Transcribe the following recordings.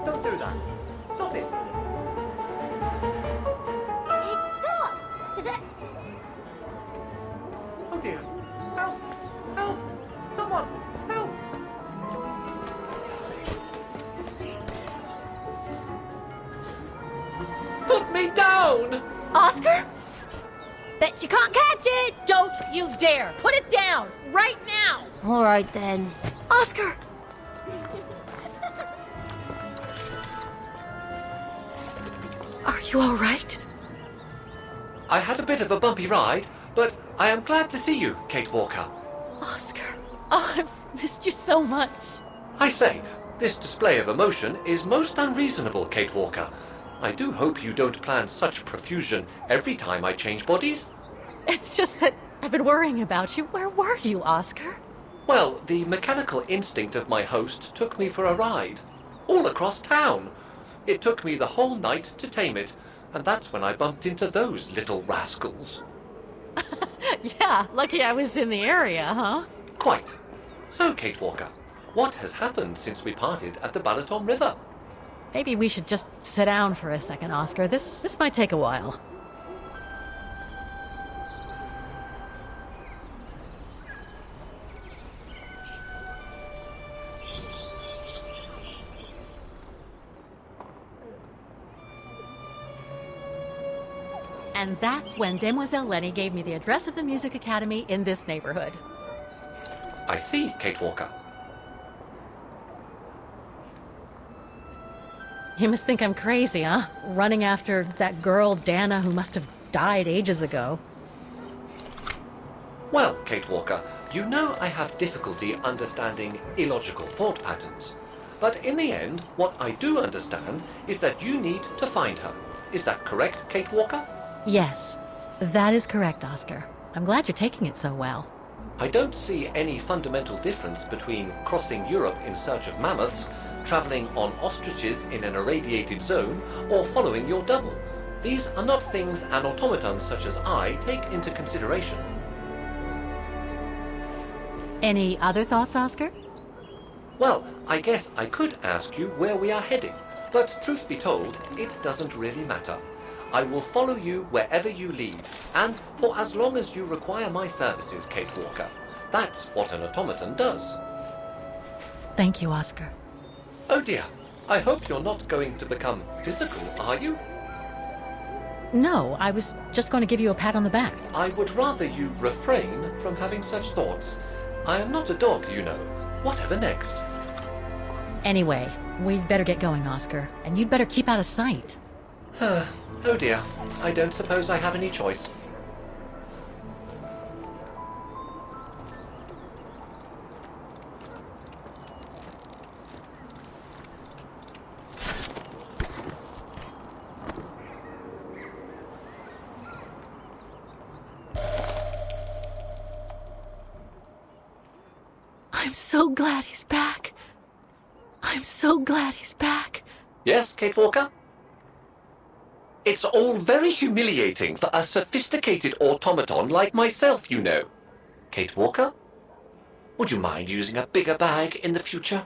Don't do that. Stop it. Stop! Oh dear. Help! Help! Someone! Help! Put me down! Oscar? Bet you can't catch it! Don't you dare! Put it down! Right now! All right then. Oscar! Are you all right? I had a bit of a bumpy ride, but I am glad to see you, Kate Walker. Oscar. Oh, I've missed you so much. I say, this display of emotion is most unreasonable, Kate Walker. I do hope you don't plan such profusion every time I change bodies. It's just that I've been worrying about you. Where were you, Oscar? Well, the mechanical instinct of my host took me for a ride. All across town. It took me the whole night to tame it, and that's when I bumped into those little rascals. Yeah, lucky I was in the area, huh? Quite. So, Kate Walker, what has happened since we parted at the Balaton River? Maybe we should just sit down for a second, Oscar. This might take a while. And that's when Demoiselle Lenny gave me the address of the Music Academy in this neighborhood. I see, Kate Walker. You must think I'm crazy, huh? Running after that girl, Dana, who must have died ages ago. Well, Kate Walker, you know I have difficulty understanding illogical thought patterns. But in the end, what I do understand is that you need to find her. Is that correct, Kate Walker? Yes, that is correct, Oscar. I'm glad you're taking it so well. I don't see any fundamental difference between crossing Europe in search of mammoths, traveling on ostriches in an irradiated zone, or following your double. These are not things an automaton such as I take into consideration. Any other thoughts, Oscar? Well, I guess I could ask you where we are heading, but truth be told, it doesn't really matter. I will follow you wherever you lead, and for as long as you require my services, Kate Walker. That's what an automaton does. Thank you, Oscar. Oh dear, I hope you're not going to become physical, are you? No, I was just going to give you a pat on the back. I would rather you refrain from having such thoughts. I am not a dog, you know. Whatever next? Anyway, we'd better get going, Oscar, and you'd better keep out of sight. Oh dear, I don't suppose I have any choice. I'm so glad he's back. I'm so glad he's back. Yes, Kate Walker? It's all very humiliating for a sophisticated automaton like myself, you know. Kate Walker? Would you mind using a bigger bag in the future?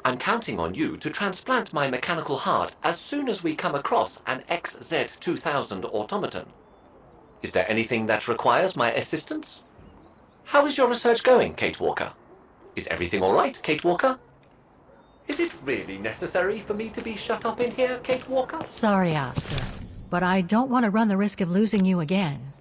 I'm counting on you to transplant my mechanical heart as soon as we come across an XZ2000 automaton. Is there anything that requires my assistance? How is your research going, Kate Walker? Is everything all right, Kate Walker? Is it really necessary for me to be shut up in here, Kate Walker? Sorry, Oscar, but I don't want to run the risk of losing you again.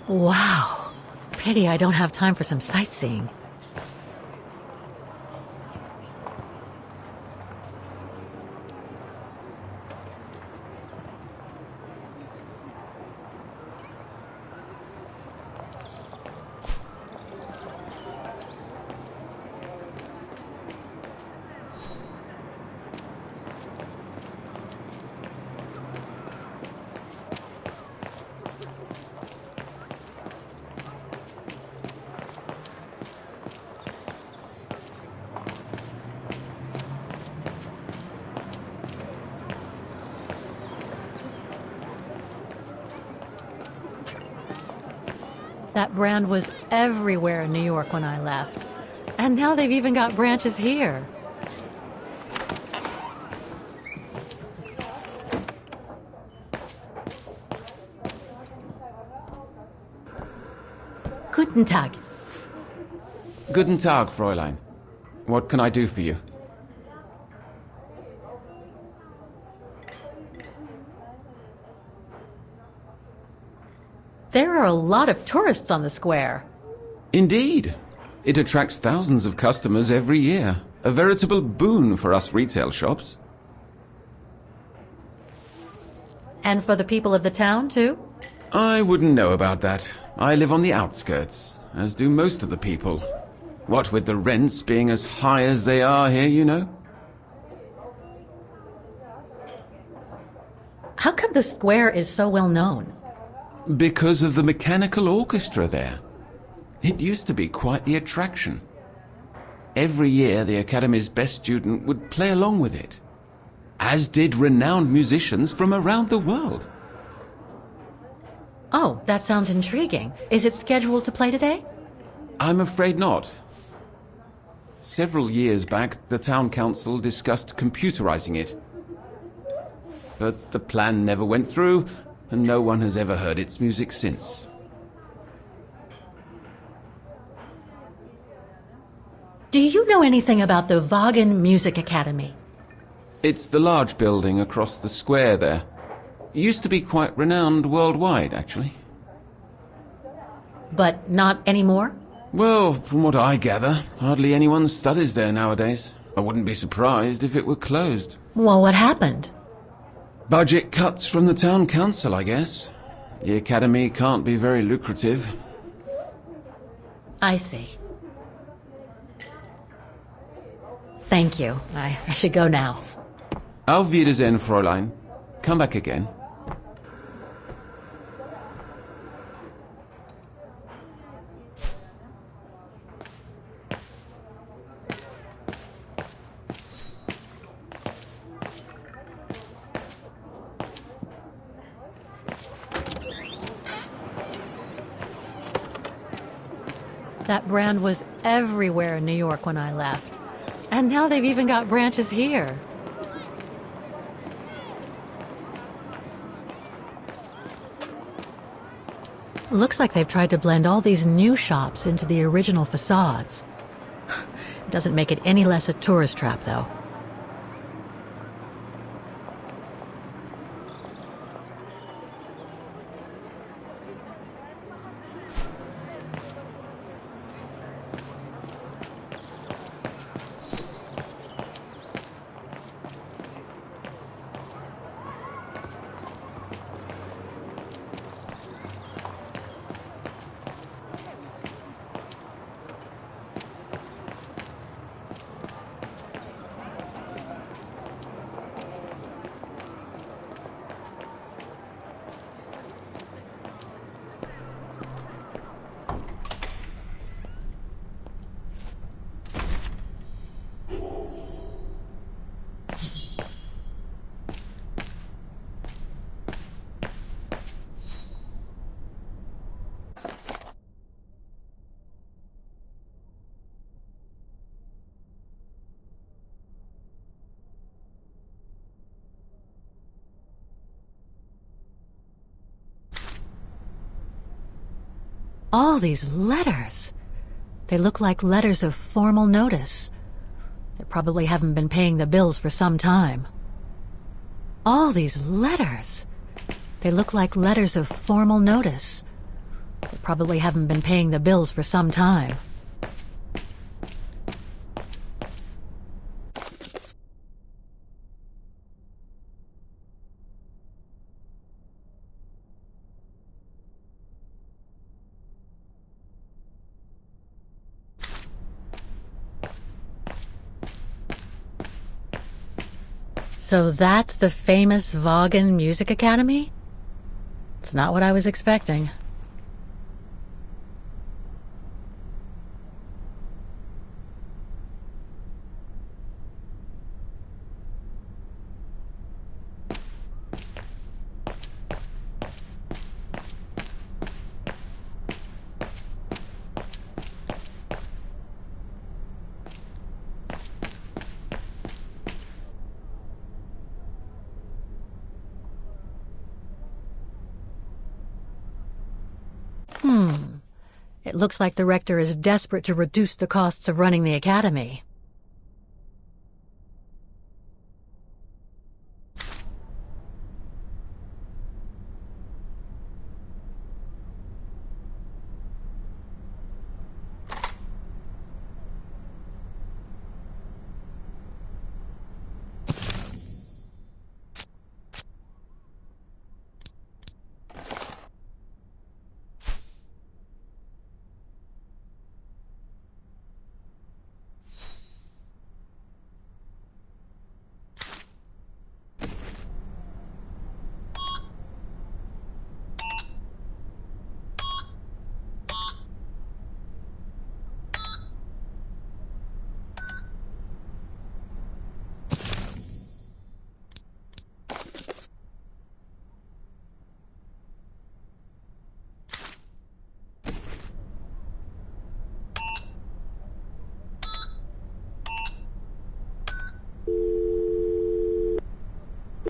Wow. Pity I don't have time for some sightseeing. That brand was everywhere in New York when I left. And now they've even got branches here. Guten Tag. Guten Tag, Fräulein. What can I do for you? There are a lot of tourists on the square. Indeed. It attracts thousands of customers every year. A veritable boon for us retail shops. And for the people of the town, too? I wouldn't know about that. I live on the outskirts, as do most of the people. What with the rents being as high as they are here, you know? How come the square is so well known? Because of the mechanical orchestra there. It used to be quite the attraction. Every year the Academy's best student would play along with it, as did renowned musicians from around the world. Oh, that sounds intriguing. Is it scheduled to play today? I'm afraid not. Several years back, the town council discussed computerizing it. But the plan never went through, and no one has ever heard its music since. know anything about the Vaghen Music Academy? It's the large building across the square there. Used to be quite renowned worldwide, actually. But not anymore? Well, from what I gather, hardly anyone studies there nowadays. I wouldn't be surprised if it were closed. Well, what happened? Budget cuts from the town council, I guess. The academy can't be very lucrative. I see. Thank you. I should go now. Auf Wiedersehen, Fräulein. Come back again. That brand was everywhere in New York when I left. And now they've even got branches here. Looks like they've tried to blend all these new shops into the original facades. Doesn't make it any less a tourist trap, though. All these letters. They look like letters of formal notice. They probably haven't been paying the bills for some time. All these letters. They look like letters of formal notice. They probably haven't been paying the bills for some time. So that's the famous Vaghen Music Academy? It's not what I was expecting. It looks like the rector is desperate to reduce the costs of running the academy.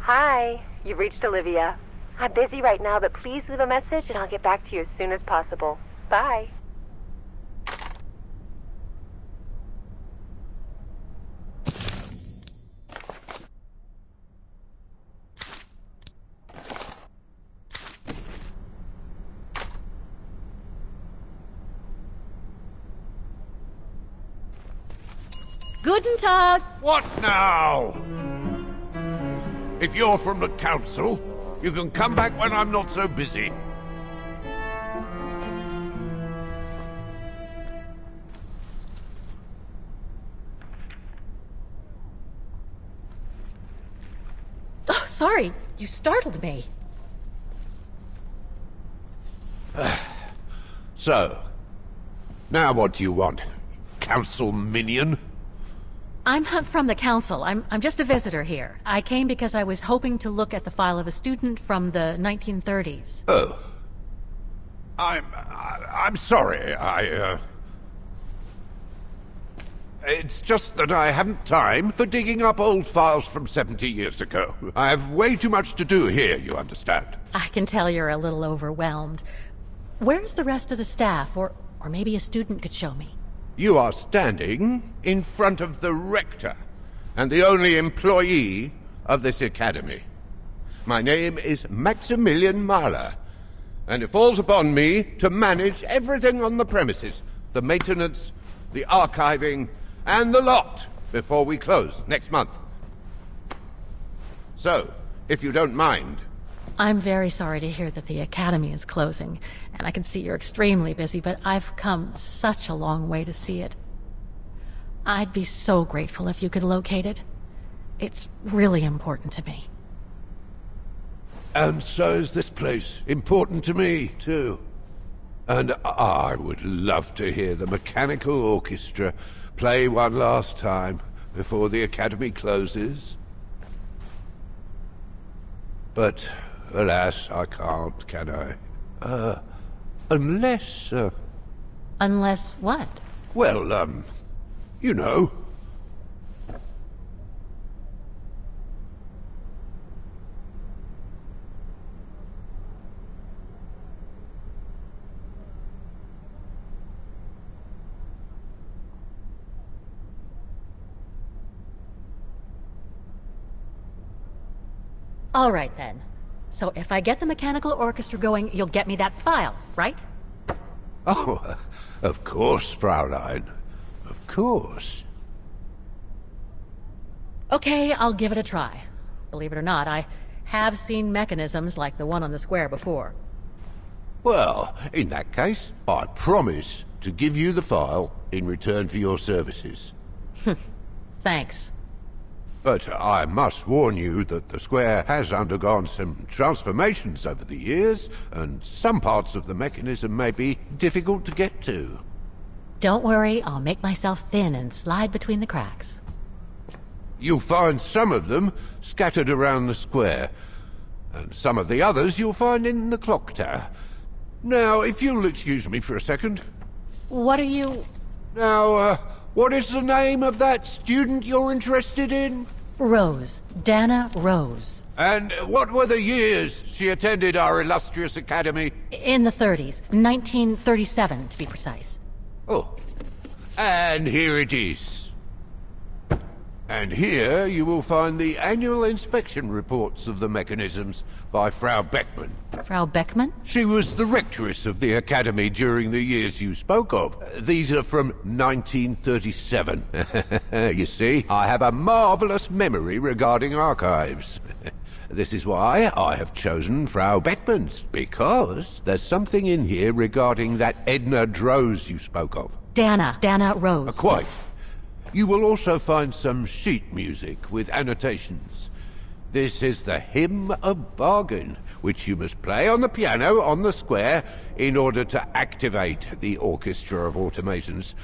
Hi, you've reached Olivia. I'm busy right now, but please leave a message and I'll get back to you as soon as possible. Bye. Guten Tag! What now? If you're from the council, you can come back when I'm not so busy. Oh, sorry, you startled me. So, now what do you want? Council minion? I'm not from the council. I'm just a visitor here. I came because I was hoping to look at the file of a student from the 1930s. Oh. I'm sorry, It's just that I haven't time for digging up old files from 70 years ago. I have way too much to do here, you understand. I can tell you're a little overwhelmed. Where's the rest of the staff? Or maybe a student could show me. You are standing in front of the rector, and the only employee of this academy. My name is Maximilian Mahler, and it falls upon me to manage everything on the premises. The maintenance, the archiving, and the lot before we close next month. So, if you don't mind... I'm very sorry to hear that the academy is closing, and I can see you're extremely busy, but I've come such a long way to see it. I'd be so grateful if you could locate it. It's really important to me. And so is this place important to me, too. And I would love to hear the mechanical orchestra play one last time before the academy closes. But, alas, I can't, can I? Unless, Unless what? well, you know. All right, then. So if I get the mechanical orchestra going, you'll get me that file, right? Oh, of course, Fraulein. Of course. Okay, I'll give it a try. Believe it or not, I have seen mechanisms like the one on the square before. Well, in that case, I promise to give you the file in return for your services. Thanks. But I must warn you that the square has undergone some transformations over the years, and some parts of the mechanism may be difficult to get to. Don't worry, I'll make myself thin and slide between the cracks. You'll find some of them scattered around the square, and some of the others you'll find in the clock tower. Now, if you'll excuse me for a second. What are you... Now, what is the name of that student you're interested in? Rose. Dana Rose. And what were the years she attended our illustrious academy? In the 30s. 1937, to be precise. Oh, and here it is. And here you will find the annual inspection reports of the mechanisms by Frau Beckmann. Frau Beckmann? She was the rectoress of the academy during the years you spoke of. These are from 1937. You see, I have a marvelous memory regarding archives. This is why I have chosen Frau Beckmann's, because there's something in here regarding that Edna Droz you spoke of. Dana Rose. Quite. You will also find some sheet music with annotations. This is the Hymn of Vaghen, which you must play on the piano on the square in order to activate the orchestra of automations.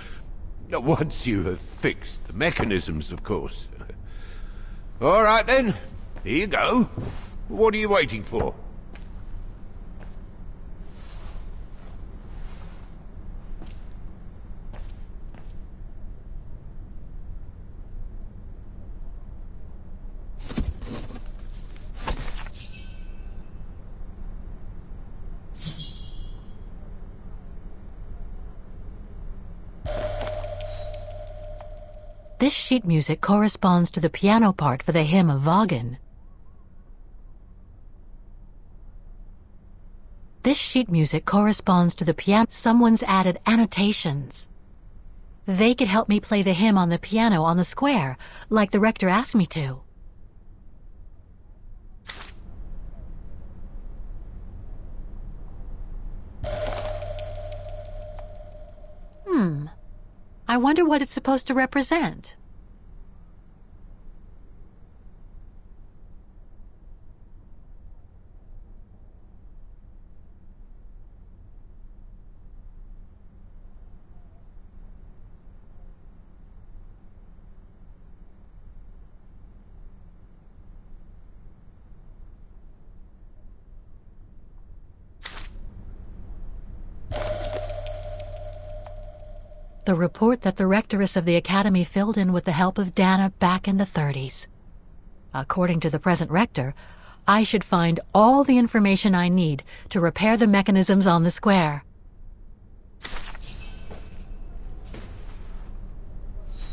Once you have fixed the mechanisms, of course. All right then, here you go. What are you waiting for? This sheet music corresponds to the piano part for the Hymn of Vaghen. This sheet music corresponds to the piano. Someone's added annotations. They could help me play the hymn on the piano on the square, like the rector asked me to. I wonder what it's supposed to represent. The report that the rectoress of the academy filled in with the help of Dana back in the 30s. According to the present rector, I should find all the information I need to repair the mechanisms on the square.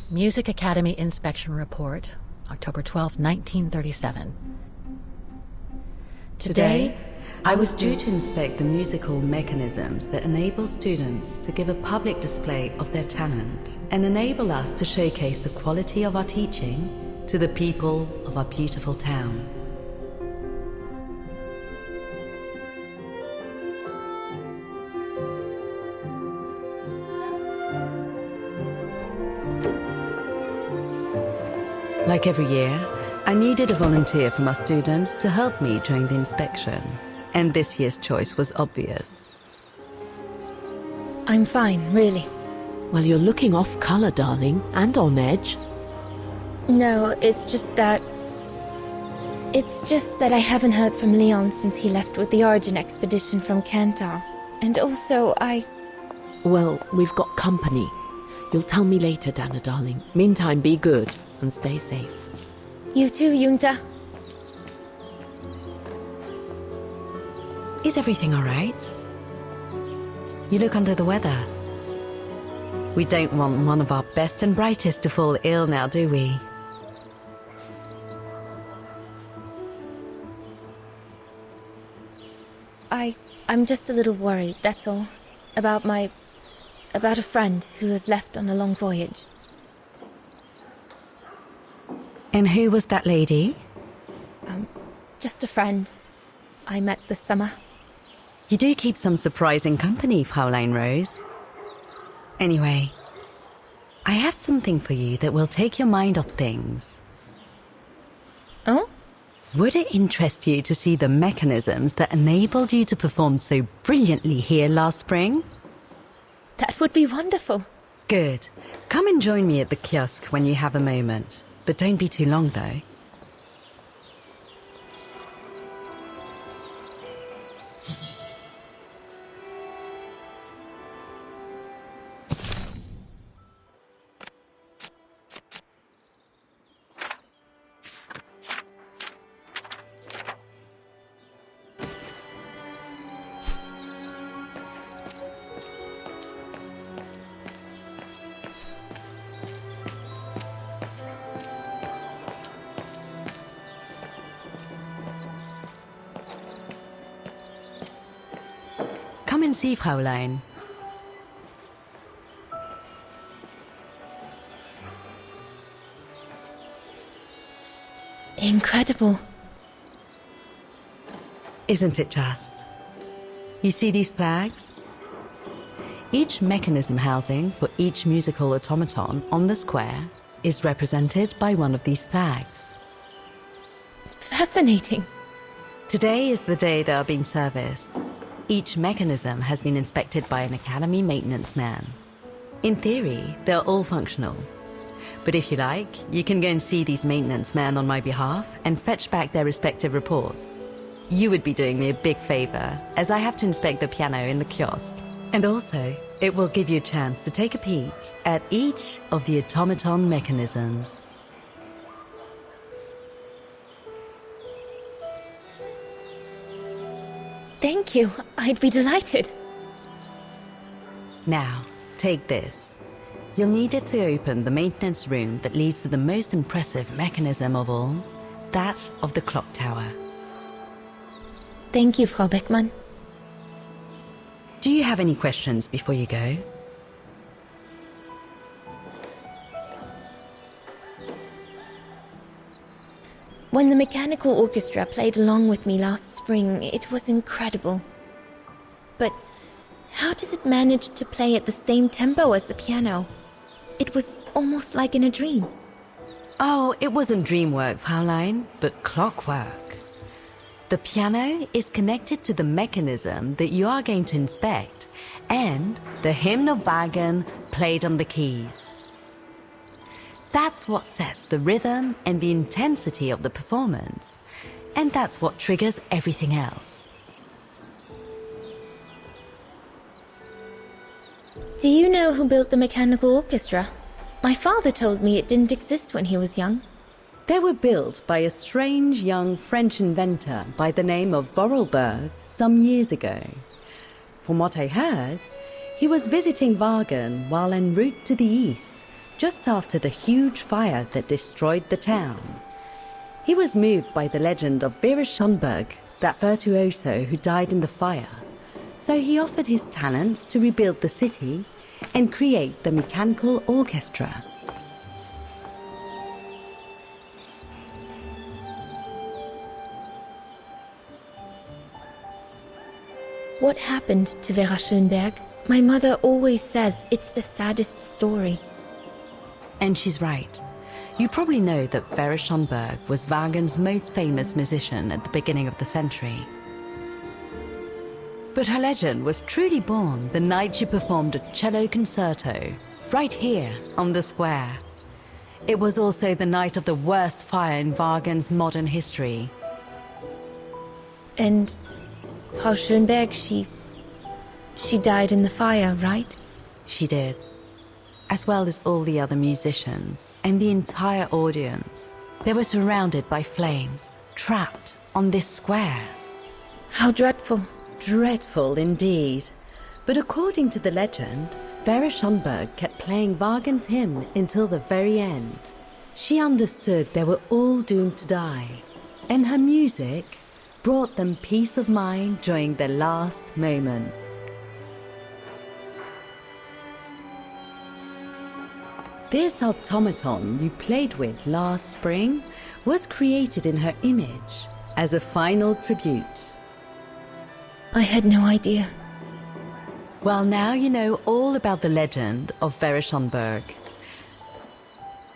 Music Academy Inspection Report, October 12, 1937. Today, I was due to inspect the musical mechanisms that enable students to give a public display of their talent and enable us to showcase the quality of our teaching to the people of our beautiful town. Like every year, I needed a volunteer from our students to help me during the inspection. And this year's choice was obvious. I'm fine, really. Well, you're looking off color, darling, and on edge. No, it's just that I haven't heard from Leon since he left with the Origin expedition from Kantar. And also, Well, we've got company. You'll tell me later, Dana, darling. Meantime, be good and stay safe. You too, Yunta. Is everything all right? You look under the weather. We don't want one of our best and brightest to fall ill now, do we? I'm just a little worried, that's all. About a friend who has left on a long voyage. And who was that lady? Just a friend I met this summer. You do keep some surprising company, Fraulein Rose. Anyway, I have something for you that will take your mind off things. Oh? Would it interest you to see the mechanisms that enabled you to perform so brilliantly here last spring? That would be wonderful. Good. Come and join me at the kiosk when you have a moment. But don't be too long, though. Come and see, Fraulein. Incredible. Isn't it just? You see these flags? Each mechanism housing for each musical automaton on the square is represented by one of these flags. Fascinating. Today is the day they are being serviced. Each mechanism has been inspected by an Academy maintenance man. In theory, they're all functional. But if you like, you can go and see these maintenance men on my behalf and fetch back their respective reports. You would be doing me a big favor, as I have to inspect the piano in the kiosk. And also, it will give you a chance to take a peek at each of the automaton mechanisms. Thank you. I'd be delighted. Now, take this. You'll need it to open the maintenance room that leads to the most impressive mechanism of all, that of the clock tower. Thank you, Frau Beckmann. Do you have any questions before you go? When the mechanical orchestra played along with me last spring, it was incredible. But how does it manage to play at the same tempo as the piano? It was almost like in a dream. Oh, it wasn't dream work, Fraulein, but clockwork. The piano is connected to the mechanism that you are going to inspect, and the hymn of Vaghen played on the keys. That's what sets the rhythm and the intensity of the performance, and that's what triggers everything else. Do you know who built the mechanical orchestra? My father told me it didn't exist when he was young. They were built by a strange young French inventor by the name of Borelberg some years ago. From what I heard, he was visiting Vaghen while en route to the east, just after the huge fire that destroyed the town. He was moved by the legend of Vera Schönberg, that virtuoso who died in the fire, so he offered his talents to rebuild the city and create the mechanical orchestra. What happened to Vera Schönberg? My mother always says it's the saddest story. And she's right. You probably know that Vera Schönberg was Waghen's most famous musician at the beginning of the century. But her legend was truly born the night she performed a cello concerto, right here on the square. It was also the night of the worst fire in Waghen's modern history. And Frau Schönberg, she died in the fire, right? She did. As well as all the other musicians and the entire audience. They were surrounded by flames, trapped on this square. How dreadful. Dreadful indeed. But according to the legend, Vera Schönberg kept playing Waghen's hymn until the very end. She understood they were all doomed to die, and her music brought them peace of mind during their last moments. This automaton you played with last spring was created in her image as a final tribute. I had no idea. Well, now you know all about the legend of Vera Schönberg.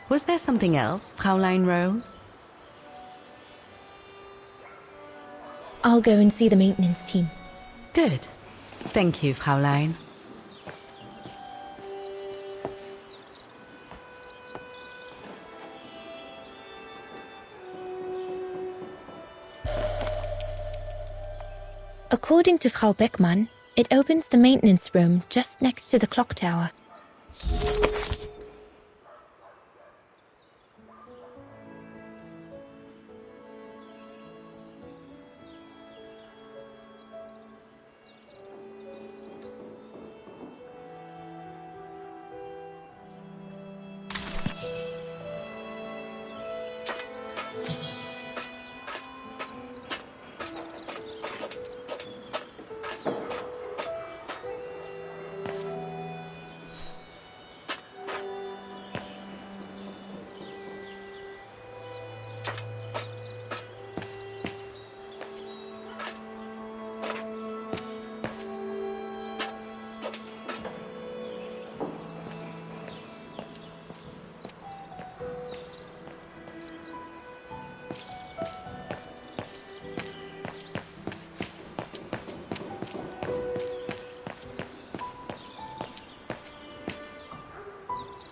Was there something else, Fraulein Rose? I'll go and see the maintenance team. Good. Thank you, Fraulein. According to Frau Beckmann, it opens the maintenance room just next to the clock tower.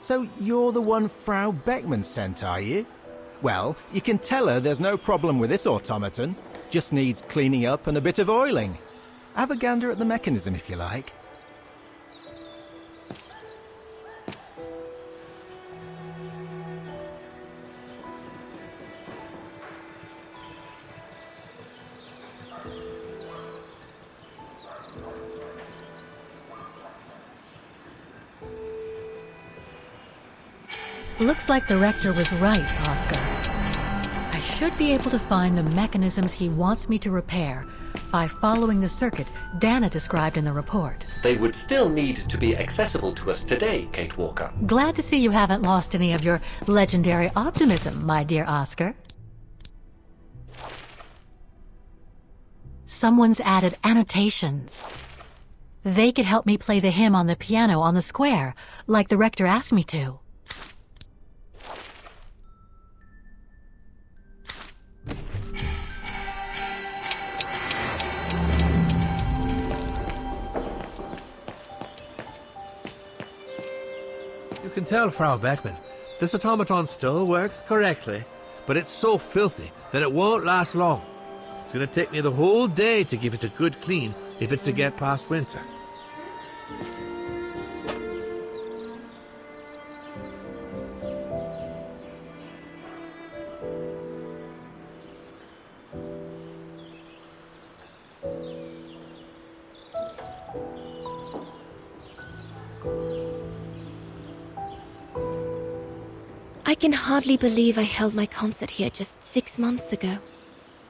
So you're the one Frau Beckmann sent, are you? Well, you can tell her there's no problem with this automaton. Just needs cleaning up and a bit of oiling. Have a gander at the mechanism if you like. Looks like the rector was right, Oscar. I should be able to find the mechanisms he wants me to repair by following the circuit Dana described in the report. They would still need to be accessible to us today, Kate Walker. Glad to see you haven't lost any of your legendary optimism, my dear Oscar. Someone's added annotations. They could help me play the hymn on the piano on the square, like the rector asked me to. You can tell, Frau Beckman, this automaton still works correctly, but it's so filthy that it won't last long. It's going to take me the whole day to give it a good clean if it's to get past winter. I can hardly believe I held my concert here just 6 months ago.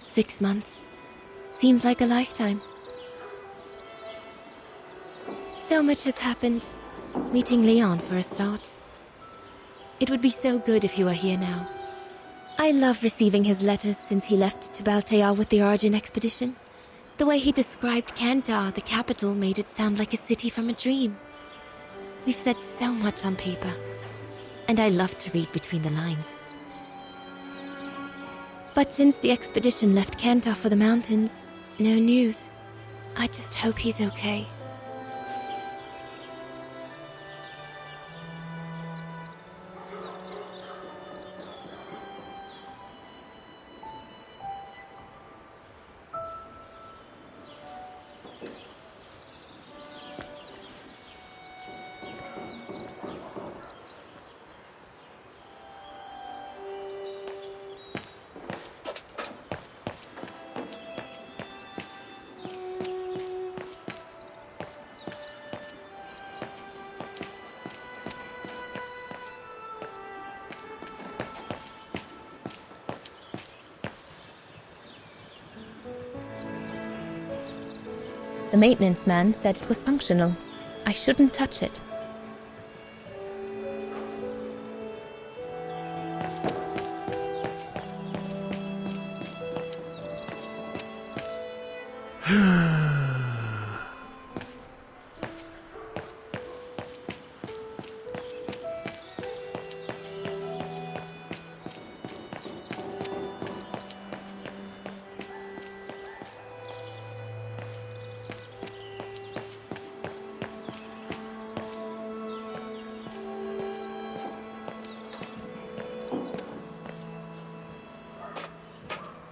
6 months. Seems like a lifetime. So much has happened. Meeting Leon for a start. It would be so good if he were here now. I love receiving his letters since he left to Baltear with the Origin expedition. The way he described Kantar, the capital, made it sound like a city from a dream. We've said so much on paper. And I love to read between the lines. But since the expedition left Kantar for the mountains, no news. I just hope he's okay. The maintenance man said it was functional. I shouldn't touch it.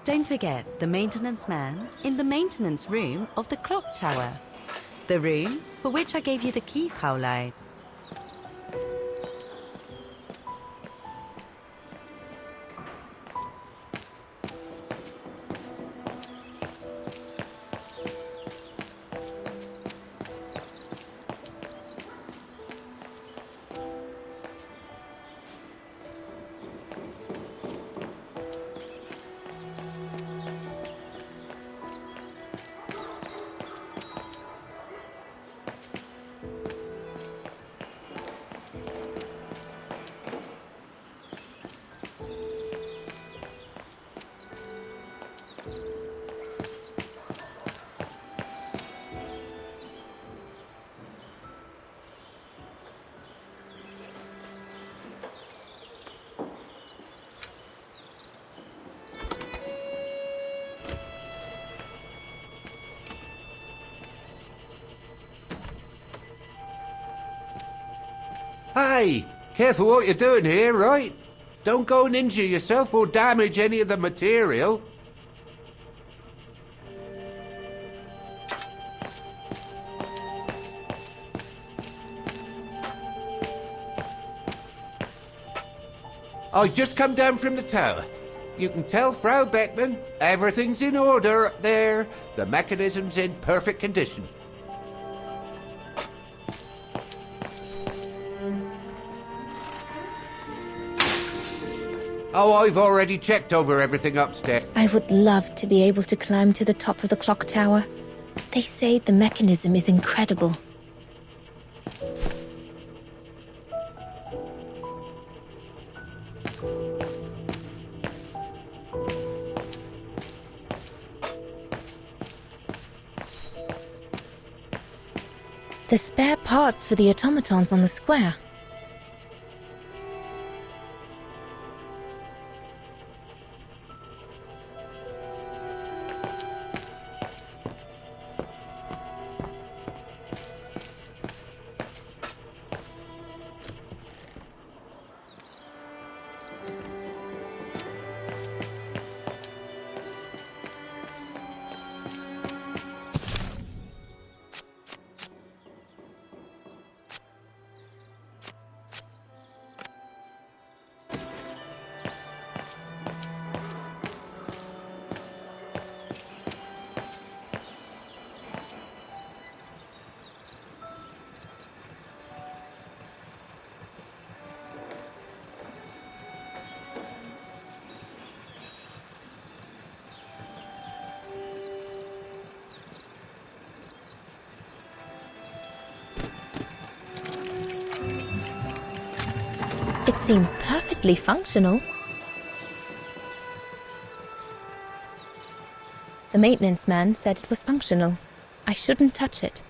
Don't forget the maintenance man in the maintenance room of the clock tower. The room for which I gave you the key, Fraulein. Hey, careful what you're doing here, right? Don't go and injure yourself or damage any of the material. I just come down from the tower. You can tell Frau Beckman everything's in order up there. The mechanism's in perfect condition. Oh, I've already checked over everything upstairs. I would love to be able to climb to the top of the clock tower. They say the mechanism is incredible. The spare parts for the automatons on the square. It seems perfectly functional. The maintenance man said it was functional. I shouldn't touch it.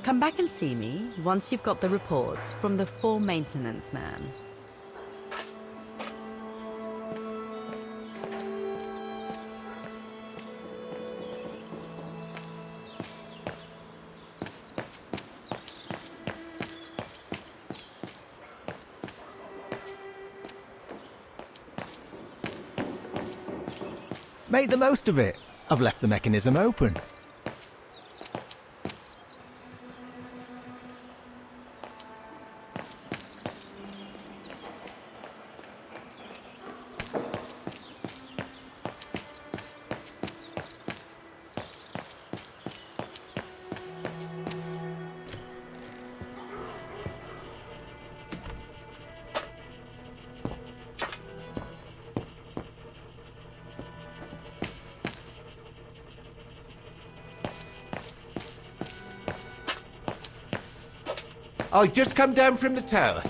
Come back and see me once you've got the reports from the 4 maintenance man. Make the most of it. I've left the mechanism open. I just come down from the tower.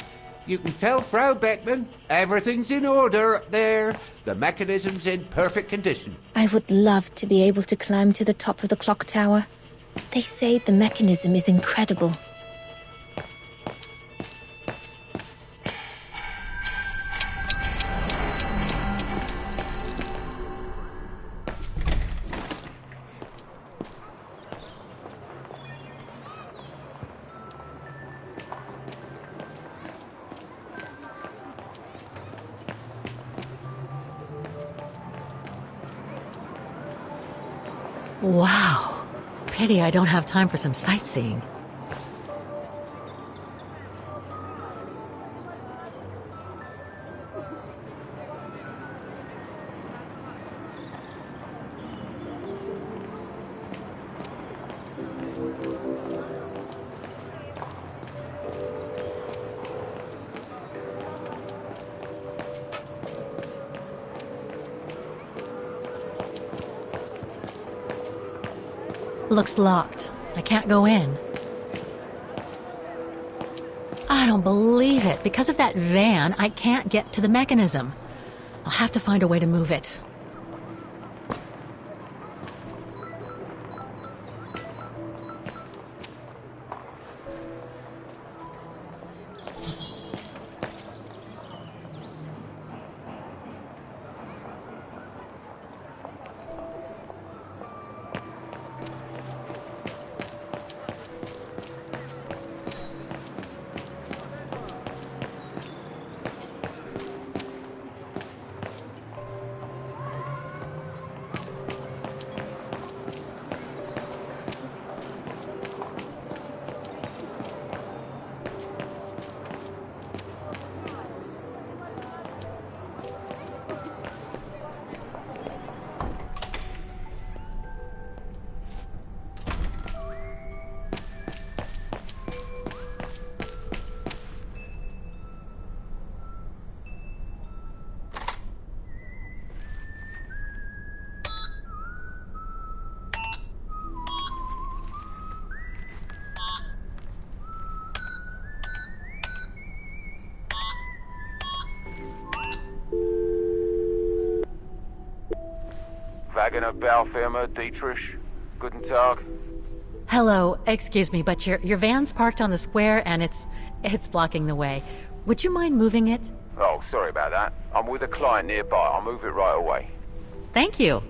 You can tell Frau Beckman everything's in order up there. The mechanism's in perfect condition. I would love to be able to climb to the top of the clock tower. They say the mechanism is incredible. Wow. Pity I don't have time for some sightseeing. Looks locked. I can't go in. I don't believe it. Because of that van, I can't get to the mechanism. I'll have to find a way to move it. Vaghen of Baufirma, Dietrich. Guten Tag. Hello, excuse me, but your van's parked on the square and it's blocking the way. Would you mind moving it? Oh, sorry about that. I'm with a client nearby. I'll move it right away. Thank you.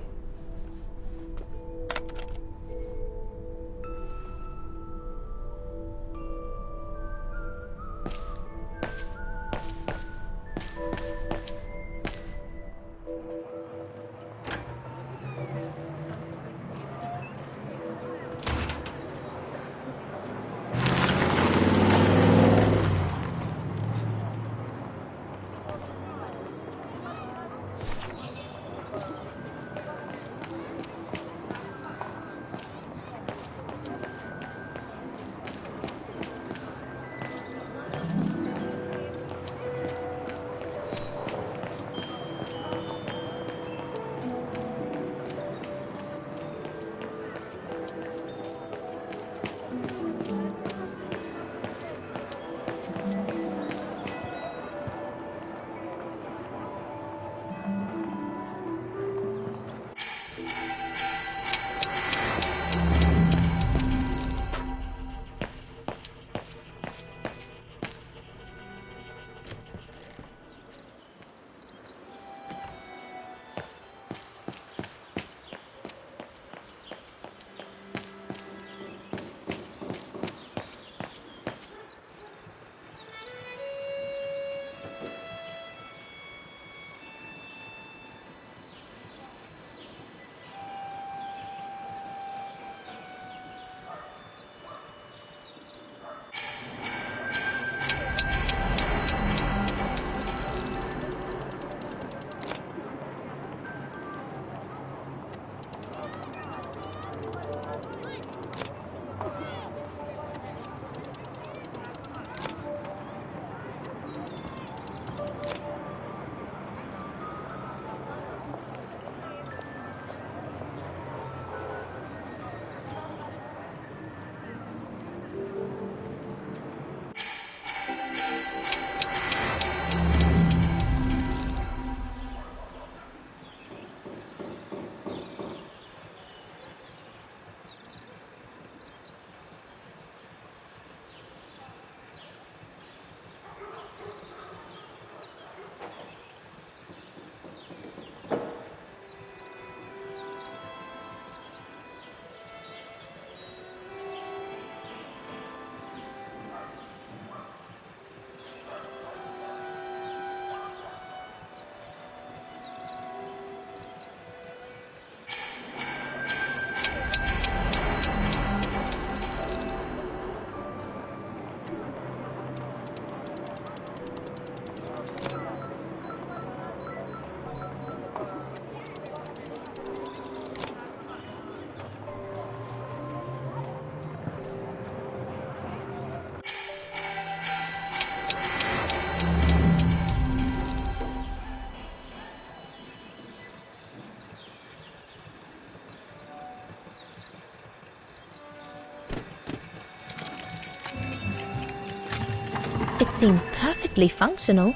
It seems perfectly functional.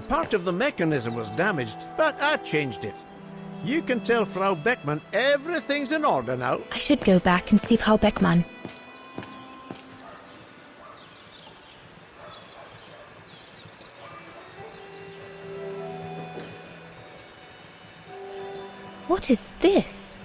Part of the mechanism was damaged, but I changed it. You can tell Frau Beckmann everything's in order now. I should go back and see Frau Beckmann. What is this?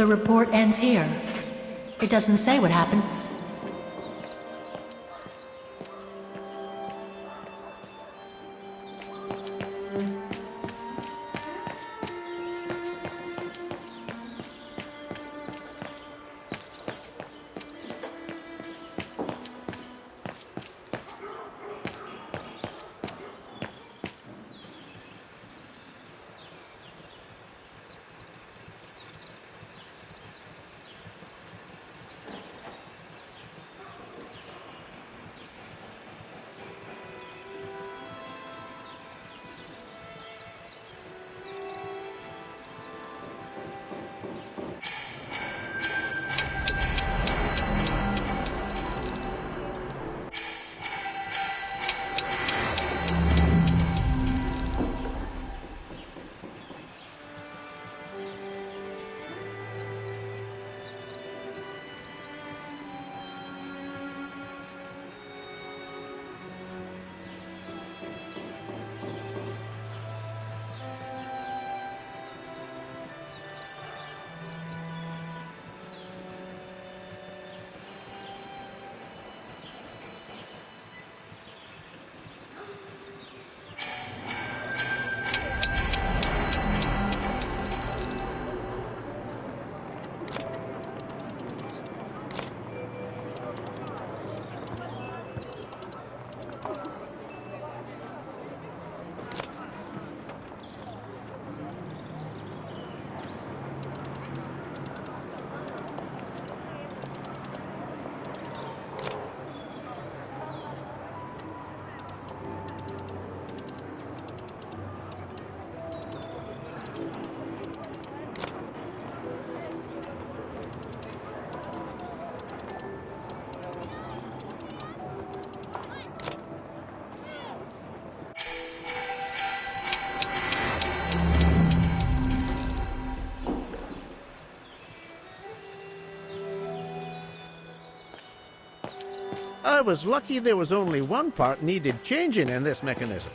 The report ends here. It doesn't say what happened. I was lucky there was only one part needed changing in this mechanism.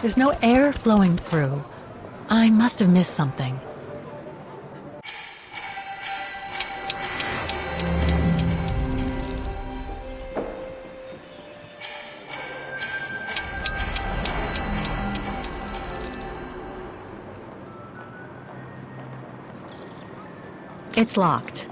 There's no air flowing through. I must have missed something. It's locked.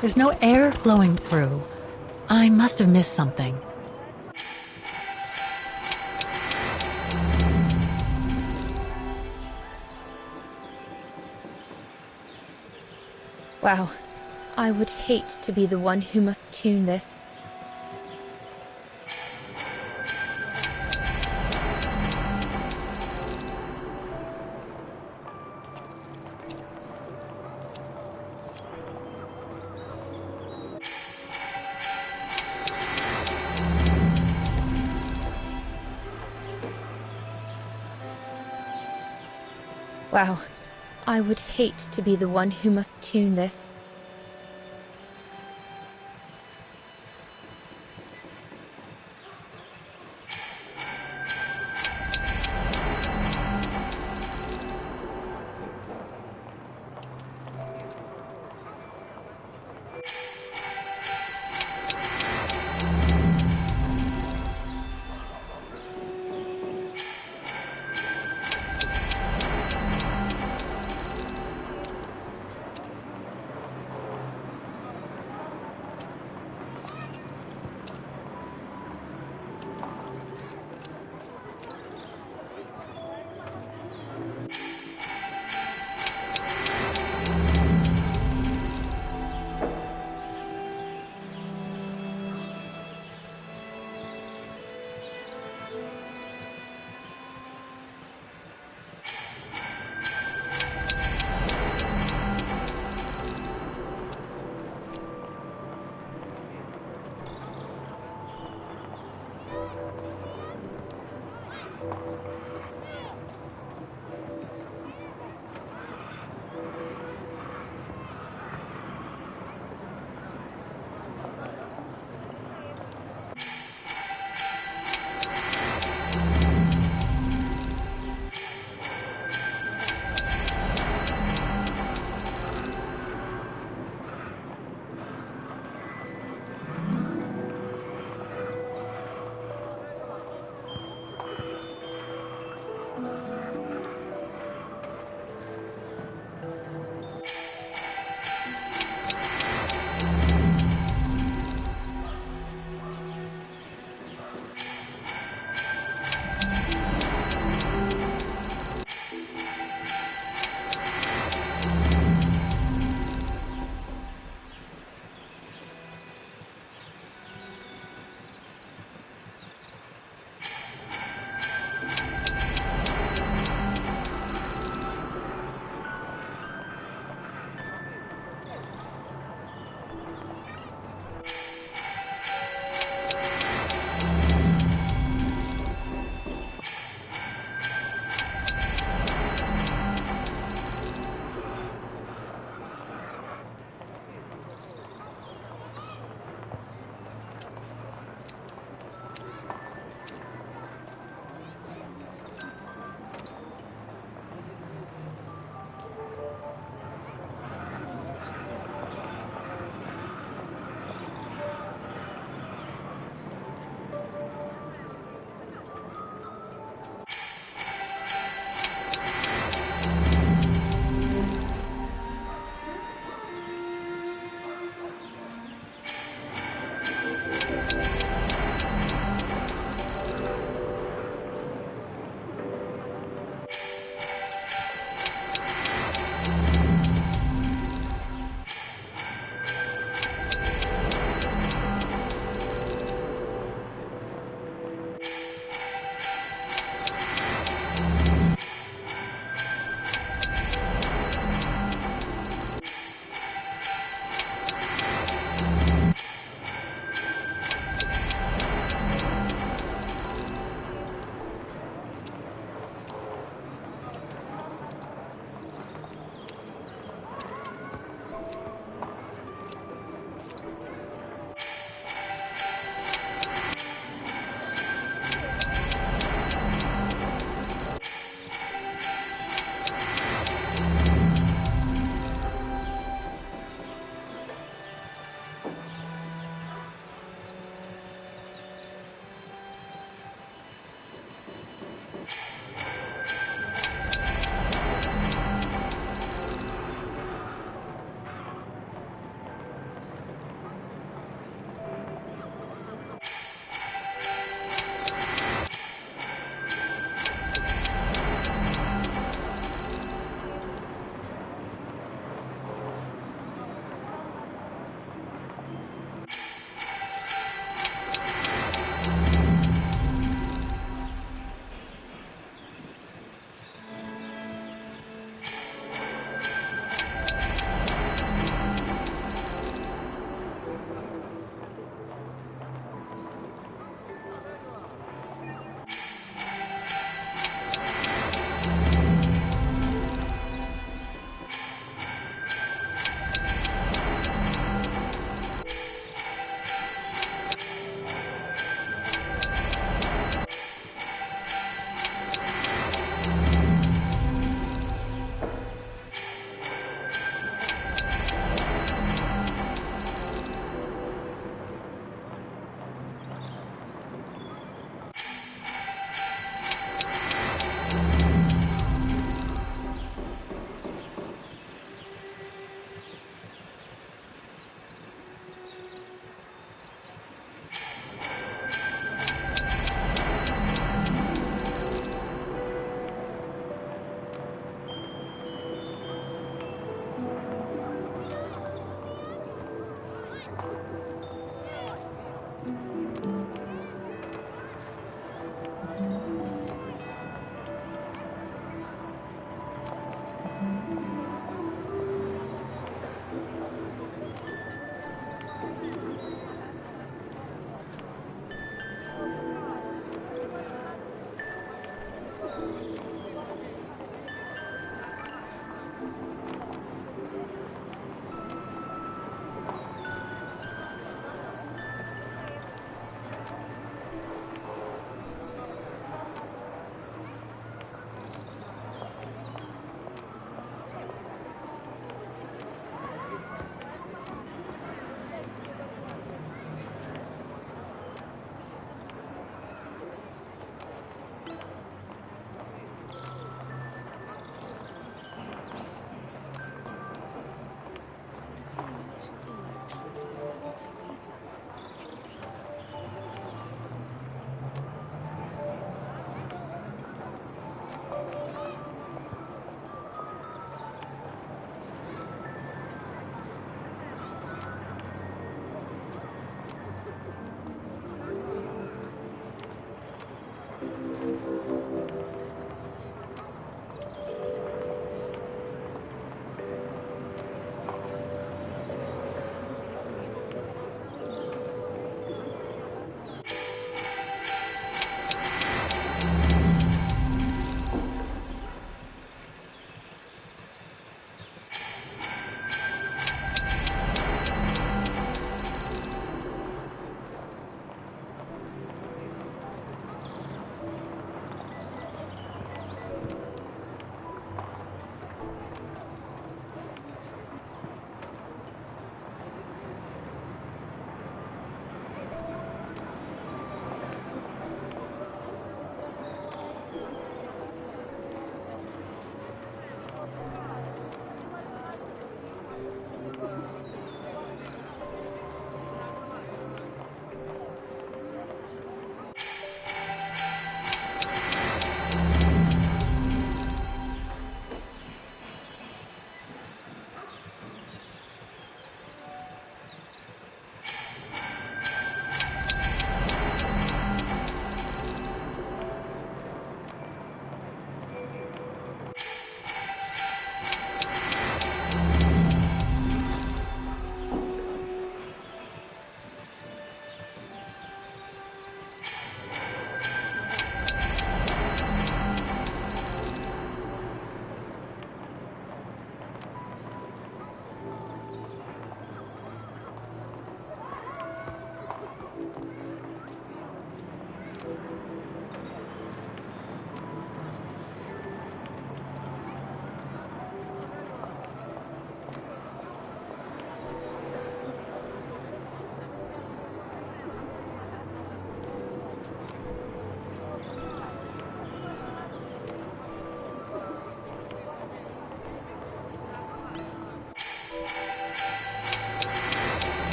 There's no air flowing through. I must have missed something. Wow, I would hate to be the one who must tune this. Wow, I would hate to be the one who must tune this.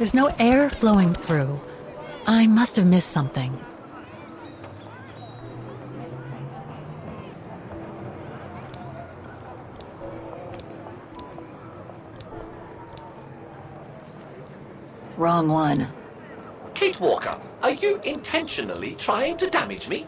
There's no air flowing through. I must have missed something. Wrong one. Kate Walker, are you intentionally trying to damage me?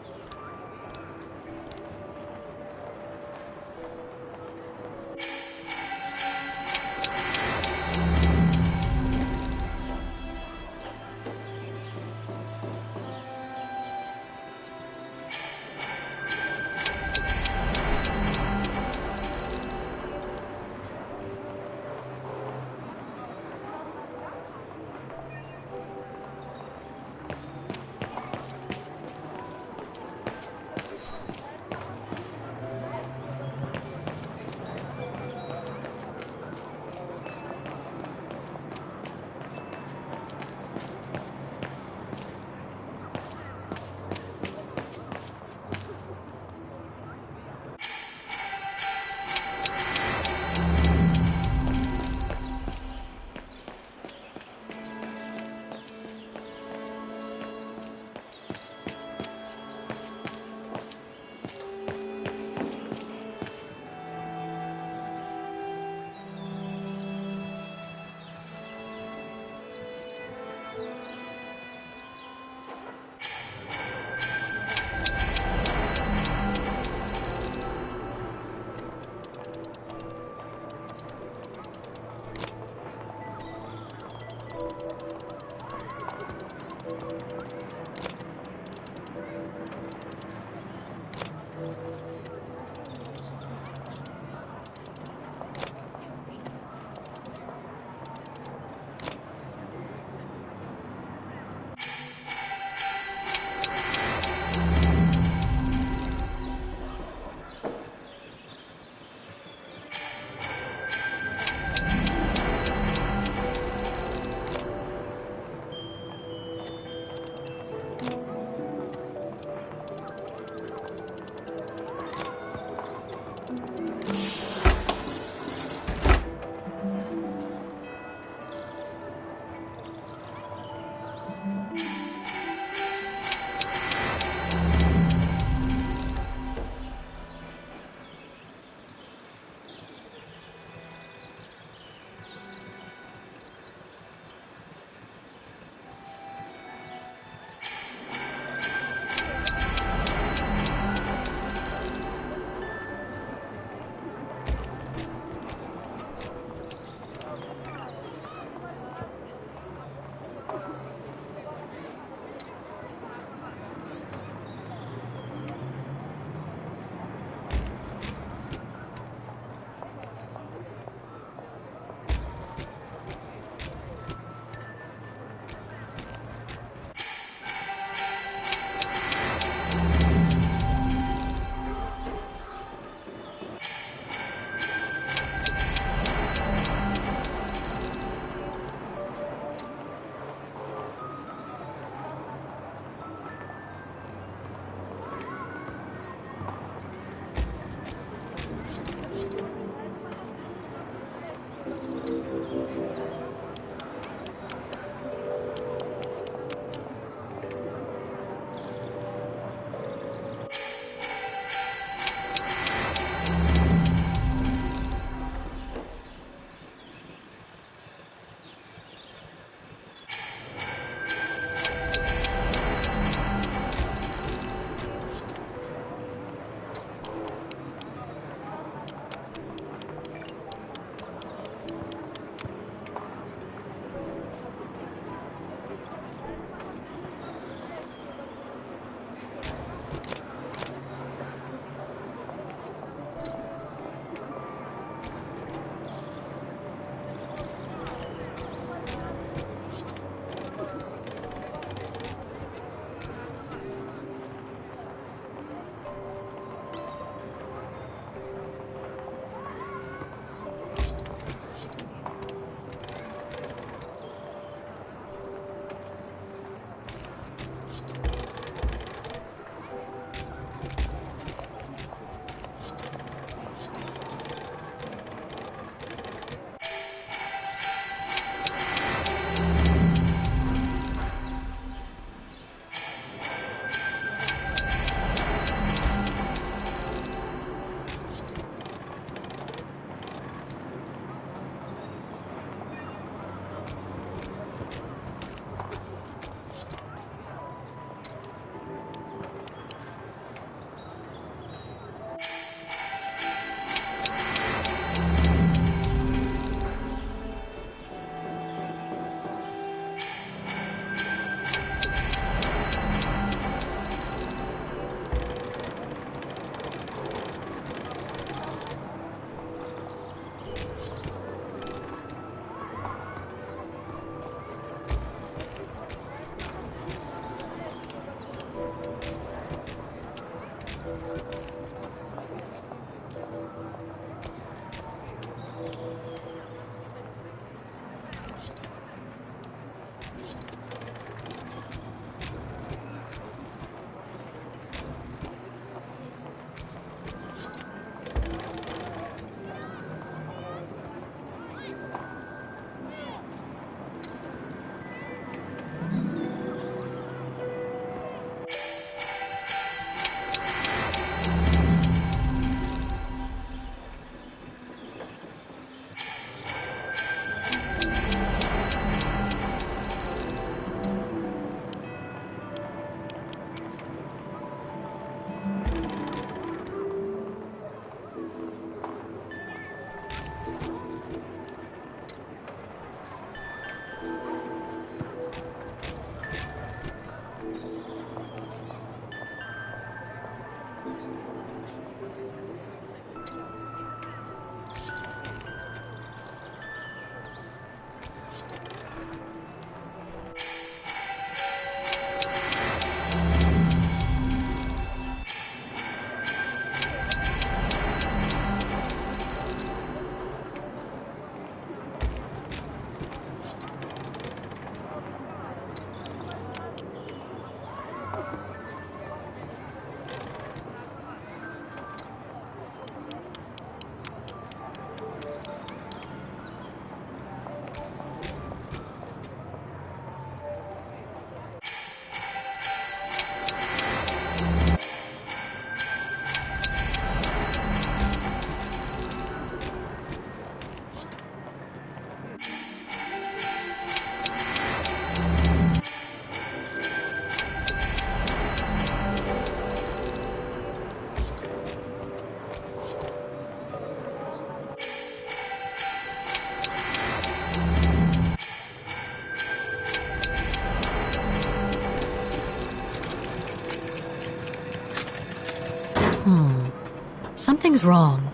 Something's wrong.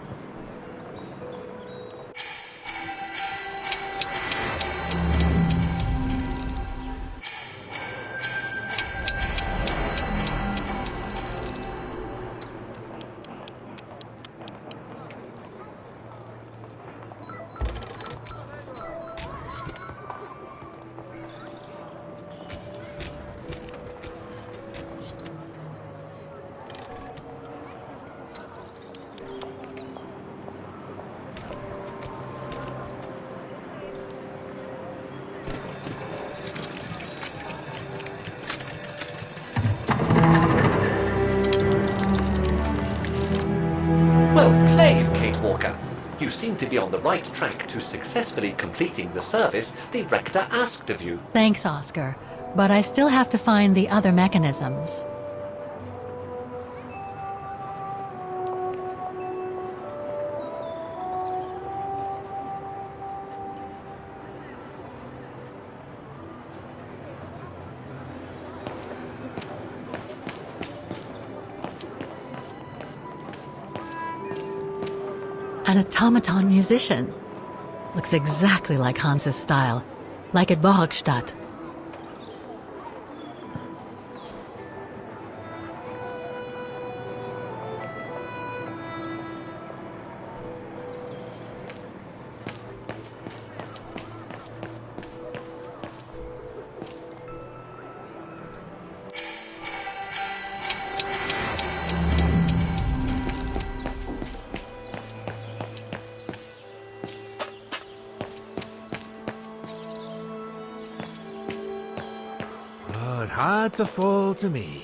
Well played, Kate Walker. You seem to be on the right track to successfully completing the service the Rector asked of you. Thanks, Oscar. But I still have to find the other mechanisms. An automaton musician. Looks exactly like Hans's style, like at Bohogstadt. Oh, it had to fall to me.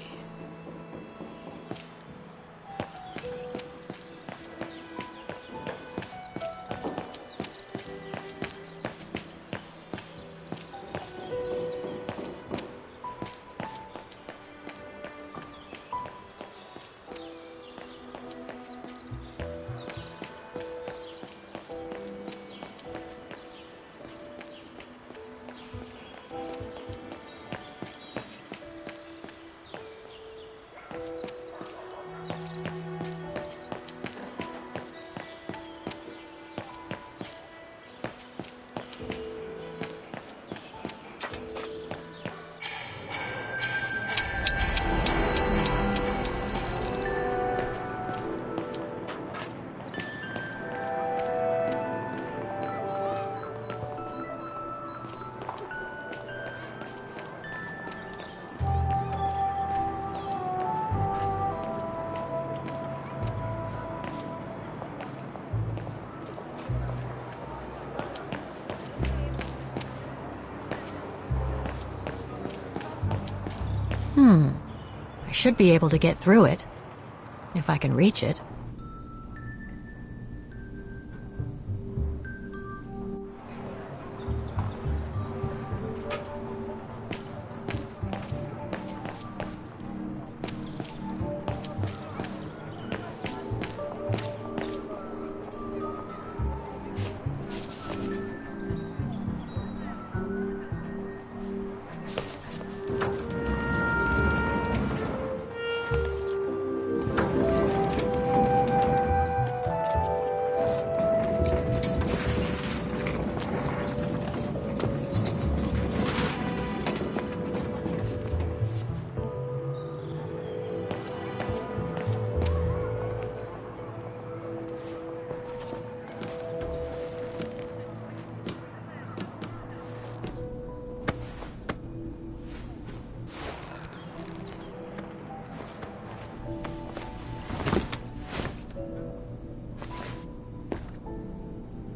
I should be able to get through it, if I can reach it.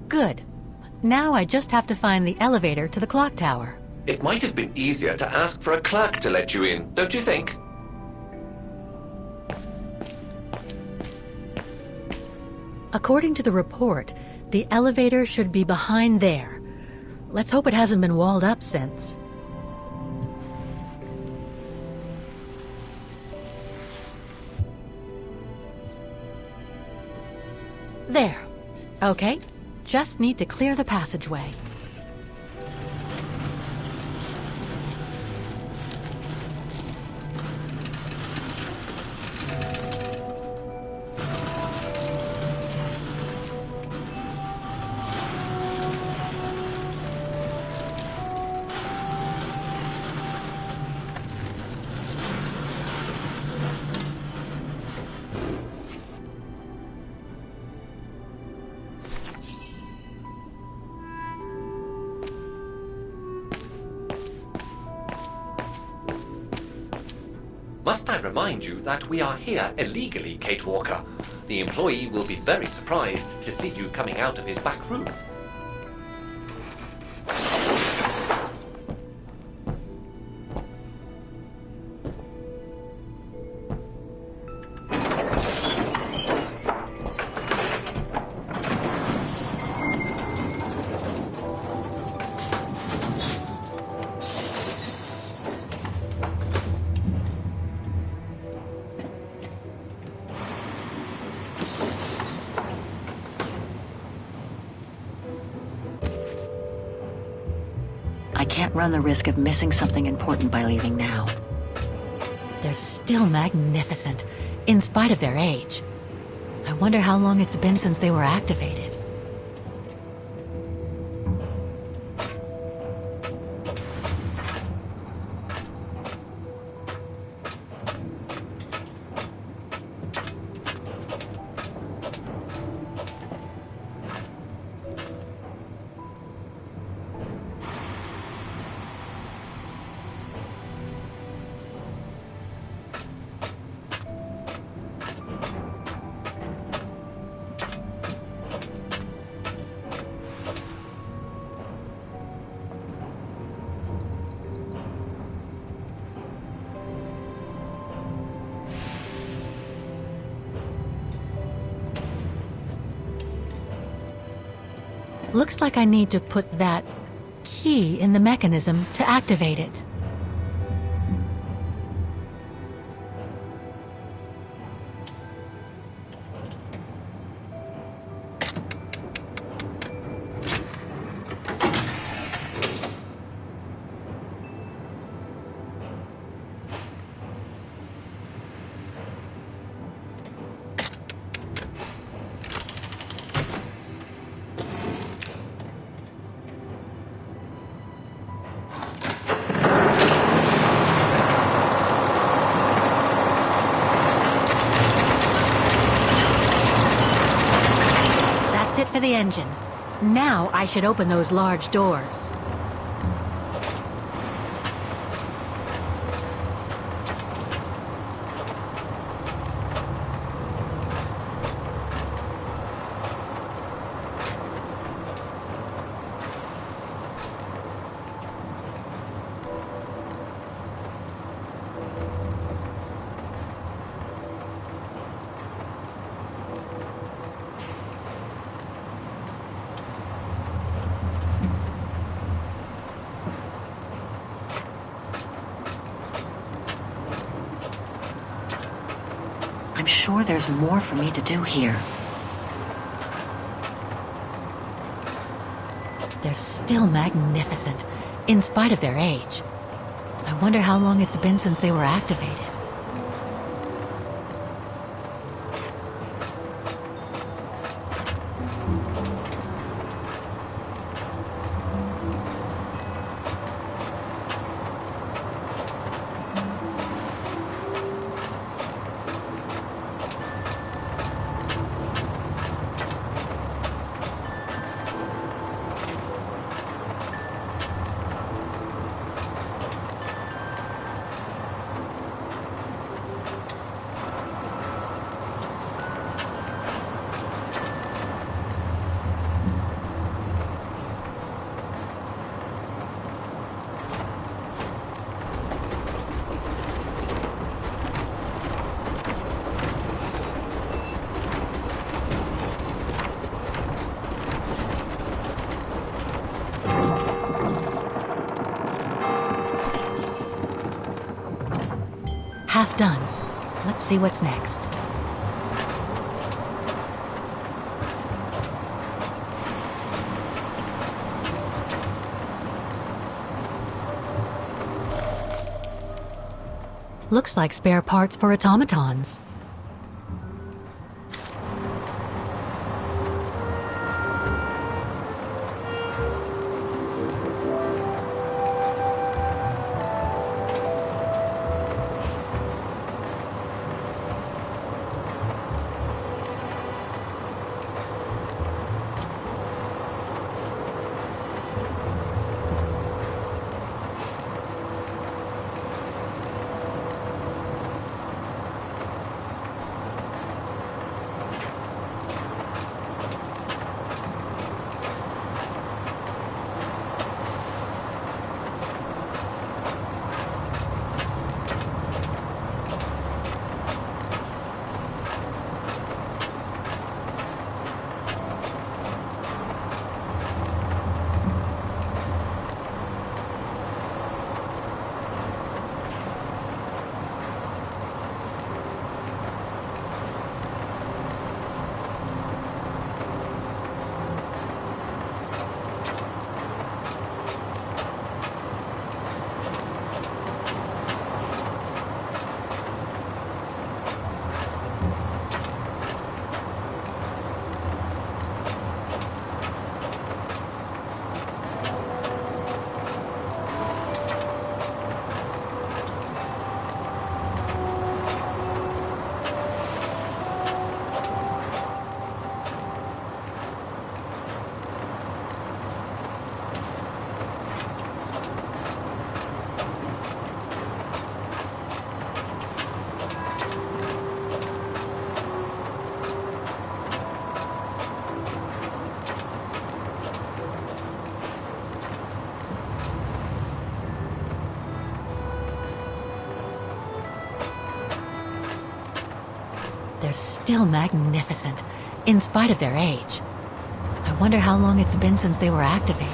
Good. Now I just have to find the elevator to the clock tower. It might have been easier to ask for a clerk to let you in, don't you think? According to the report, the elevator should be behind there. Let's hope it hasn't been walled up since. There. Okay. Just need to clear the passageway. Must I remind you that we are here illegally, Kate Walker? The employee will be very surprised to see you coming out of his back room. I can't run the risk of missing something important by leaving now. They're still magnificent, in spite of their age. I wonder how long it's been since they were activated. Looks like I need to put that key in the mechanism to activate it. For the engine. Now I should open those large doors. I'm sure there's more for me to do here. They're still magnificent, in spite of their age. I wonder how long it's been since they were activated. Half done. Let's see what's next. Looks like spare parts for automatons. They're still magnificent, in spite of their age. I wonder how long it's been since they were activated.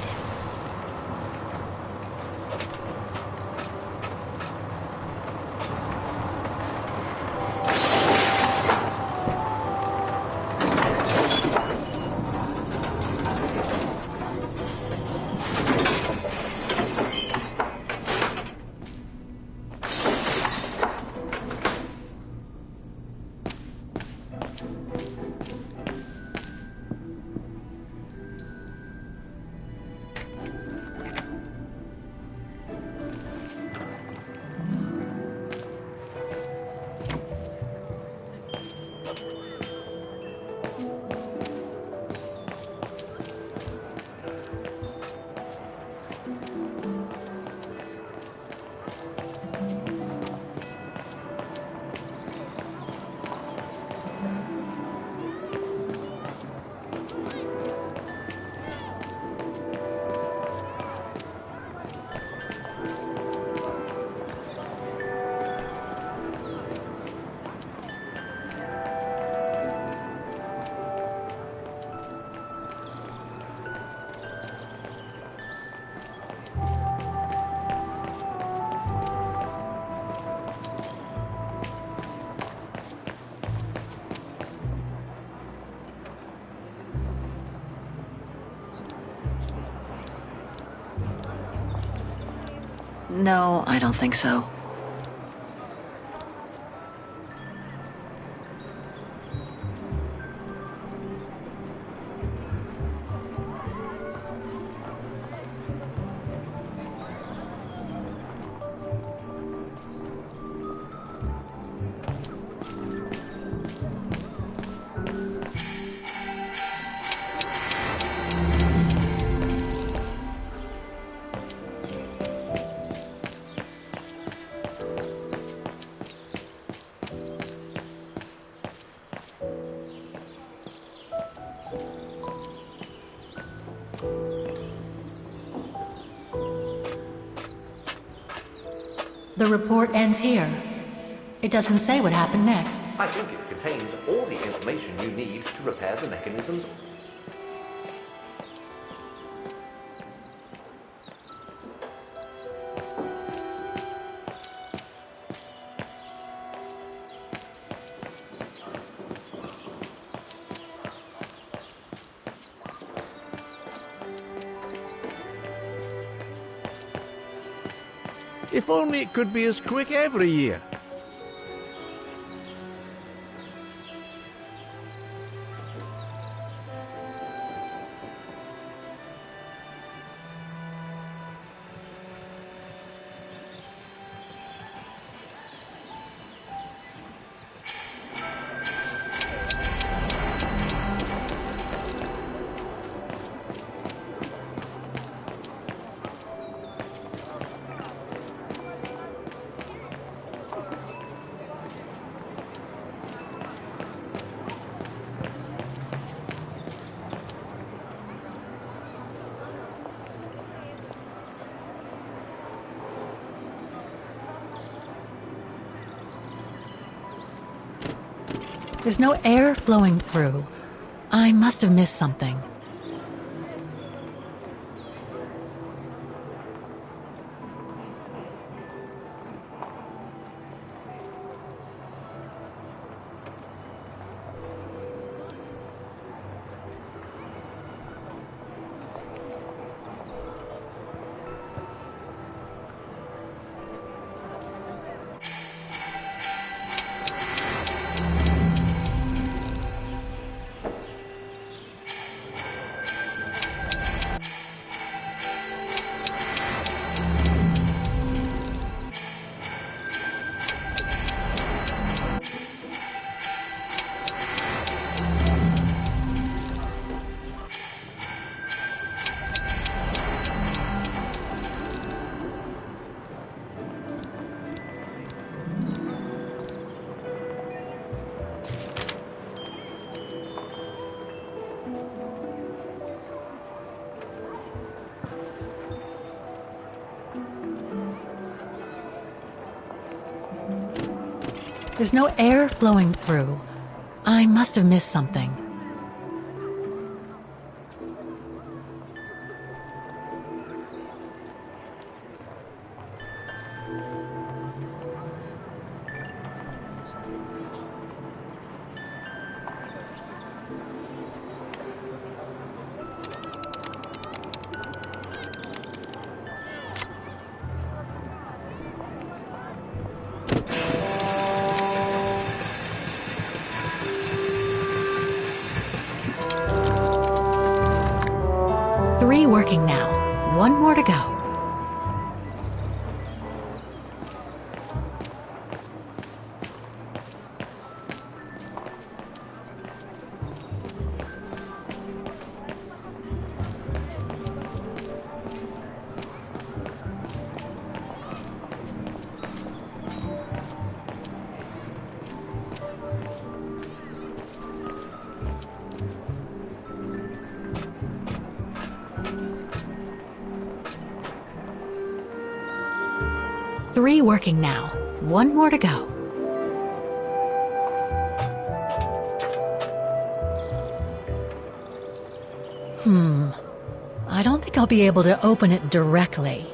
No, I don't think so. The report ends here. It doesn't say what happened next. I think it contains all the information you need to repair the mechanisms. If only it could be as quick every year. There's no air flowing through. I must have missed something. There's no air flowing through. I must have missed something. Three working now. One more to go. Three working now. One more to go. I don't think I'll be able to open it directly.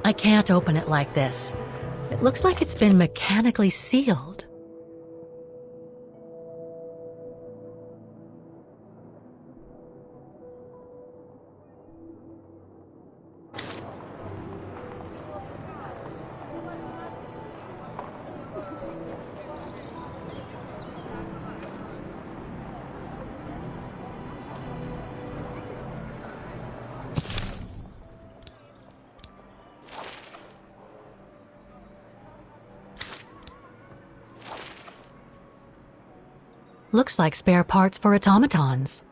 I can't open it like this. It looks like it's been mechanically sealed. Looks like spare parts for automatons.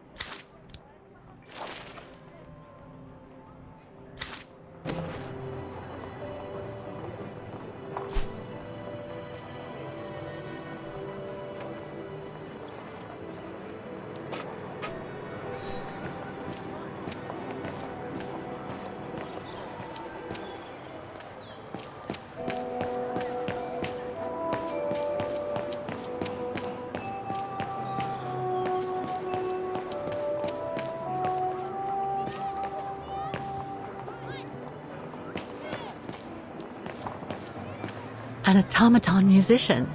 An automaton musician.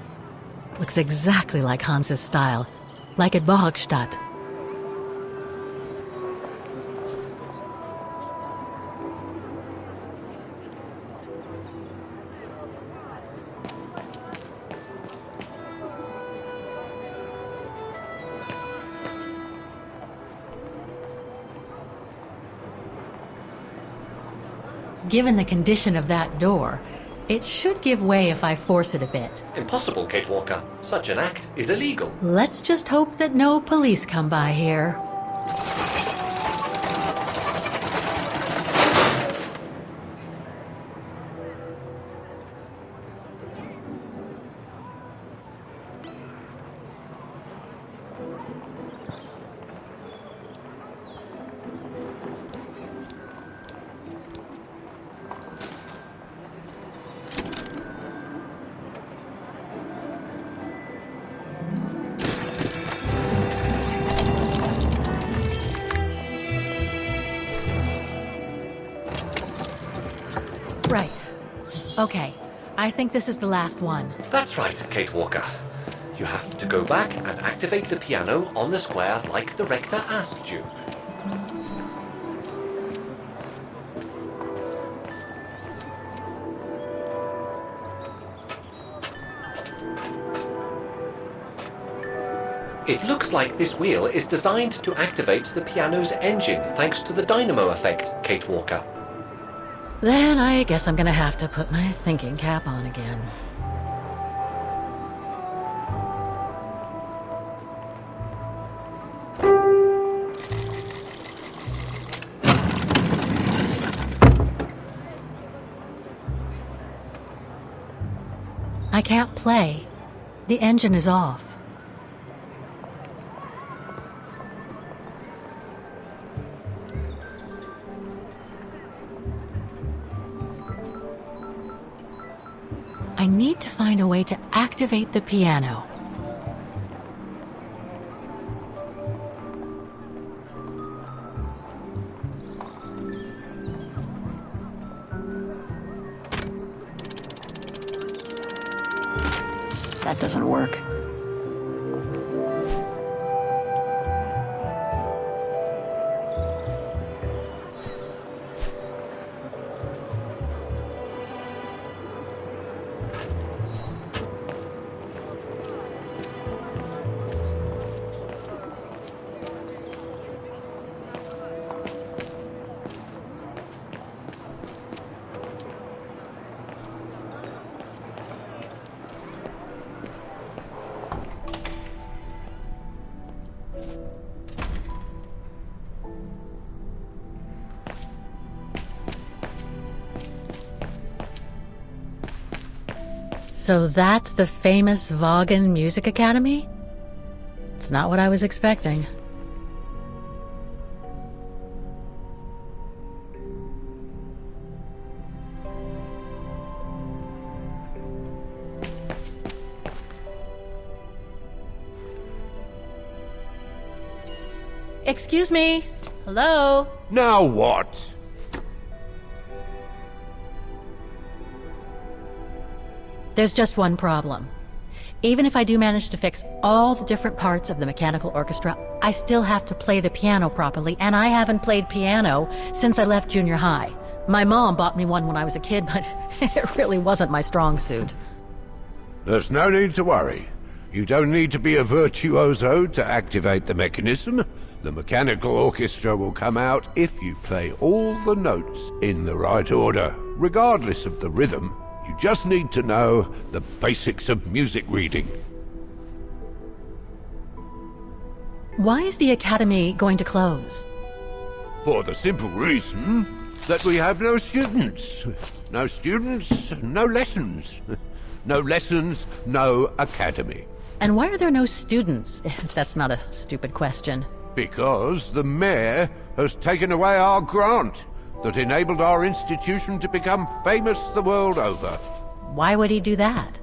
Looks exactly like Hans's style, like at Bohogstadt. Given the condition of that door, it should give way if I force it a bit. Impossible, Kate Walker. Such an act is illegal. Let's just hope that no police come by here. Right. Okay. I think this is the last one. That's right, Kate Walker. You have to go back and activate the piano on the square like the rector asked you. It looks like this wheel is designed to activate the piano's engine thanks to the dynamo effect, Kate Walker. Then I guess I'm gonna have to put my thinking cap on again. I can't play. The engine is off. I need to find a way to activate the piano. That doesn't work. So that's the famous Vaghen Music Academy? It's not what I was expecting. Excuse me? Hello? Now what? There's just one problem. Even if I do manage to fix all the different parts of the mechanical orchestra, I still have to play the piano properly, and I haven't played piano since I left junior high. My mom bought me one when I was a kid, but it really wasn't my strong suit. There's no need to worry. You don't need to be a virtuoso to activate the mechanism. The mechanical orchestra will come out if you play all the notes in the right order, regardless of the rhythm. You just need to know the basics of music reading. Why is the academy going to close? For the simple reason that we have no students. No students, no lessons. No lessons, no academy. And why are there no students? That's not a stupid question. Because the mayor has taken away our grant that enabled our institution to become famous the world over. Why would he do that?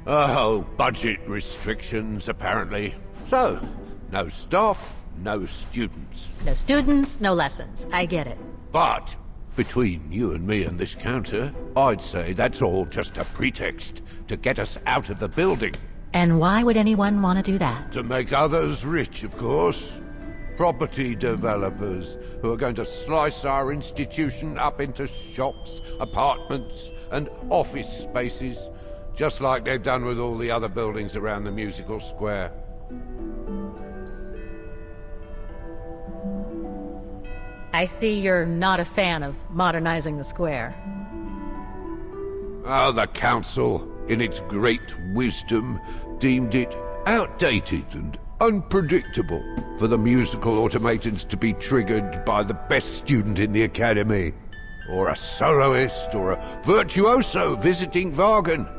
Oh, budget restrictions, apparently. So, no staff, no students. No students, no lessons. I get it. But, between you and me and this counter, I'd say that's all just a pretext to get us out of the building. And why would anyone want to do that? To make others rich, of course. Property developers who are going to slice our institution up into shops, apartments, and office spaces, just like they've done with all the other buildings around the musical square. I see you're not a fan of modernizing the square. Oh, the council, in its great wisdom, deemed it outdated and unpredictable for the musical automatons to be triggered by the best student in the academy, or a soloist, or a virtuoso visiting Vaghen.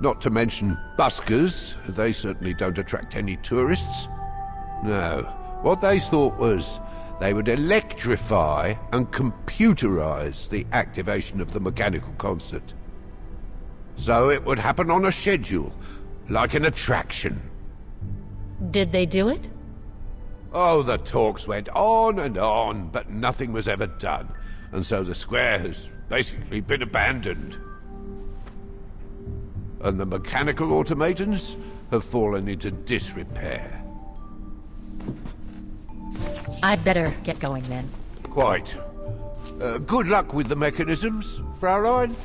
Not to mention buskers, they certainly don't attract any tourists. No, what they thought was they would electrify and computerize the activation of the mechanical concert. So it would happen on a schedule, like an attraction. Did they do it? Oh, the talks went on, but nothing was ever done. And so the square has basically been abandoned. And the mechanical automatons have fallen into disrepair. I'd better get going then. Quite. Good luck with the mechanisms, Fraulein.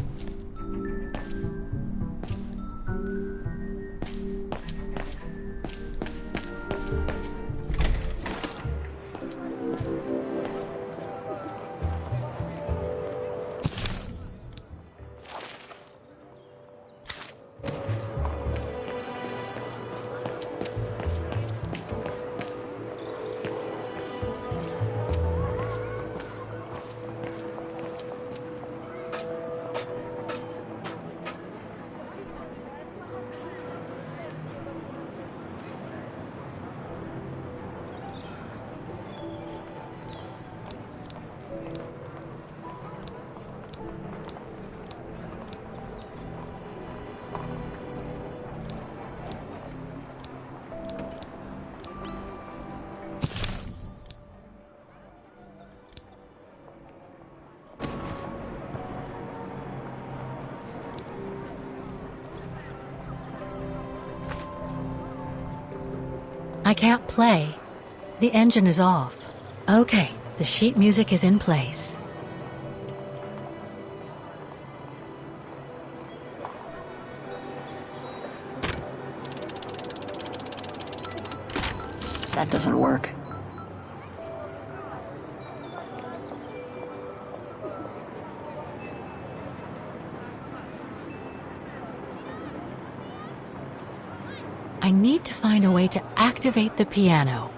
I can't play. The engine is off. Okay, the sheet music is in place. That doesn't work. I need to find a way to activate the piano.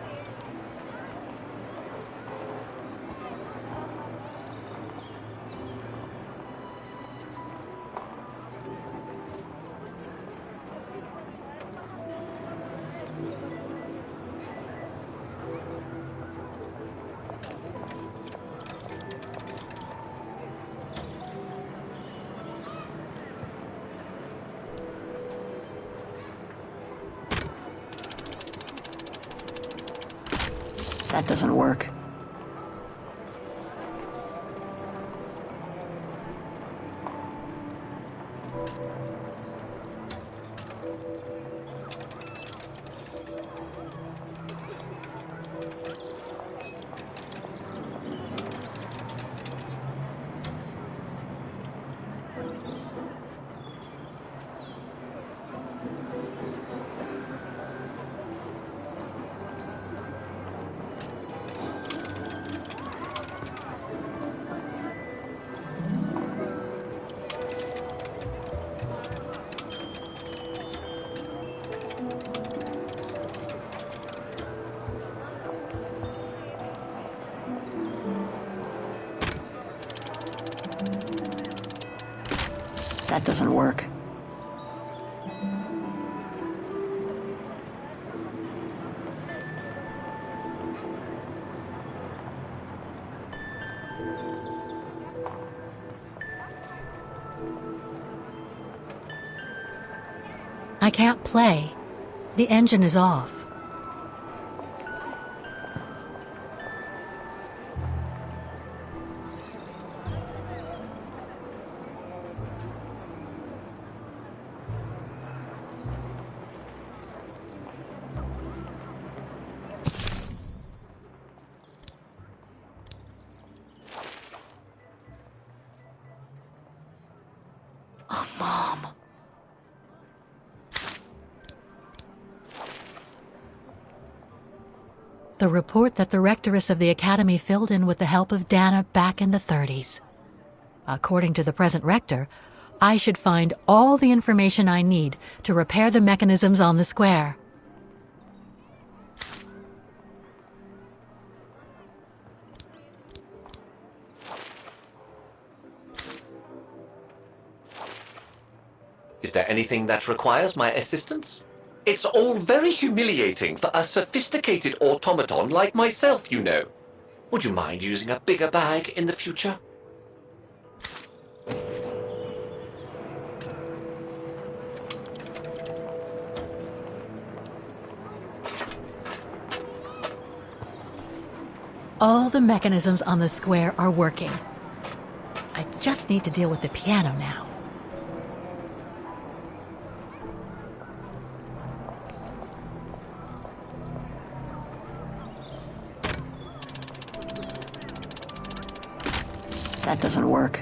That doesn't work. That doesn't work. I can't play. The engine is off. Oh, Mom. The report that the rectoress of the academy filled in with the help of Dana back in the 30s. According to the present rector, I should find all the information I need to repair the mechanisms on the square. Is there anything that requires my assistance? It's all very humiliating for a sophisticated automaton like myself, you know. Would you mind using a bigger bag in the future? All the mechanisms on the square are working. I just need to deal with the piano now. That doesn't work.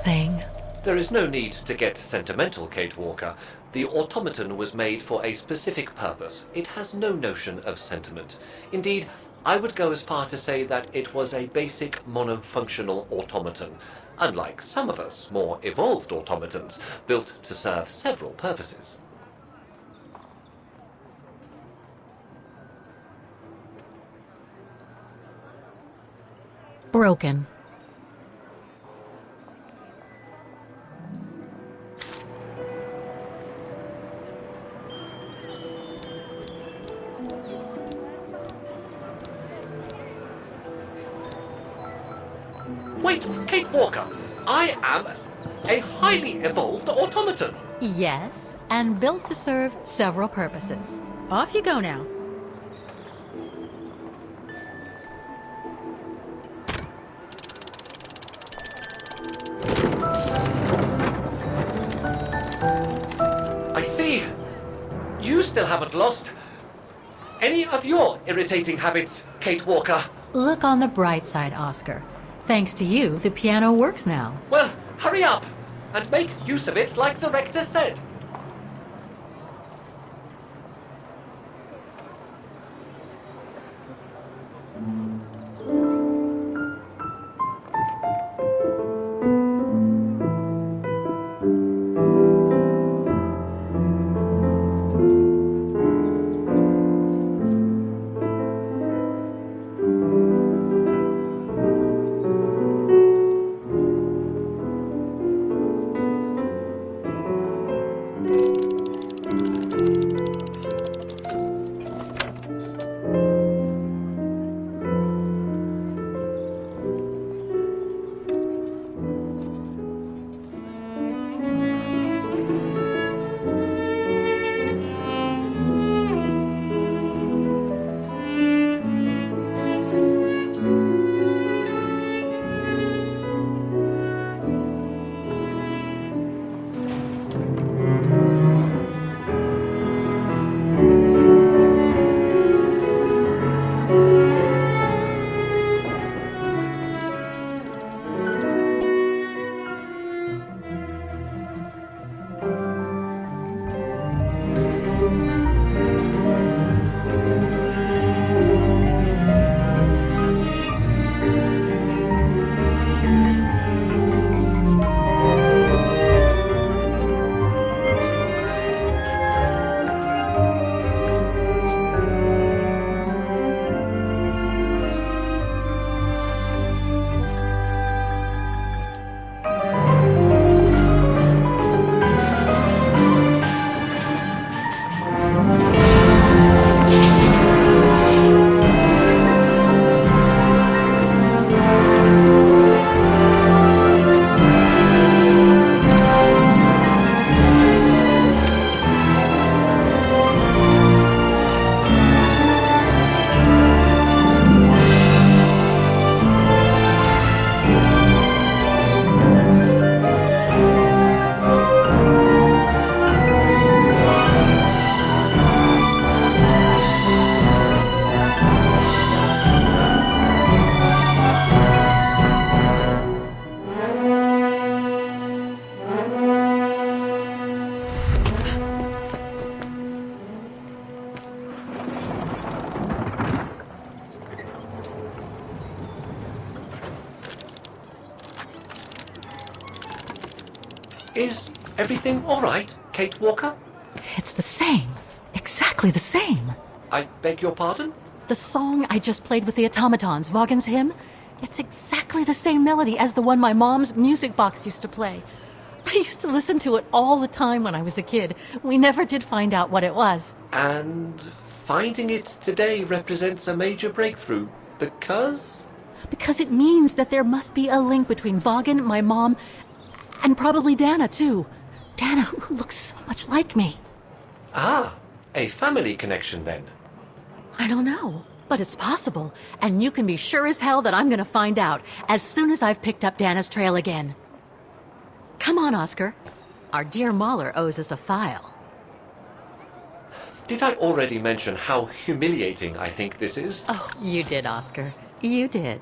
thing. There is no need to get sentimental, Kate Walker. The automaton was made for a specific purpose. It has no notion of sentiment. Indeed, I would go as far to say that it was a basic monofunctional automaton, unlike some of us more evolved automatons, built to serve several purposes. Broken. Wait, Kate Walker! I am a highly evolved automaton! Yes, and built to serve several purposes. Off you go now. I see. You still haven't lost any of your irritating habits, Kate Walker. Look on the bright side, Oscar. Thanks to you, the piano works now. Well, hurry up and make use of it like the rector said. Is everything all right, Kate Walker? It's the same. Exactly the same. I beg your pardon? The song I just played with the automatons, Vaghen's hymn, it's exactly the same melody as the one my mom's music box used to play. I used to listen to it all the time when I was a kid. We never did find out what it was. And finding it today represents a major breakthrough, because? Because it means that there must be a link between Vaghen, my mom, and probably Dana, too. Dana, who looks so much like me. Ah, a family connection then. I don't know, but it's possible. And you can be sure as hell that I'm gonna find out as soon as I've picked up Dana's trail again. Come on, Oscar. Our dear Mahler owes us a file. Did I already mention how humiliating I think this is? Oh, you did, Oscar. You did.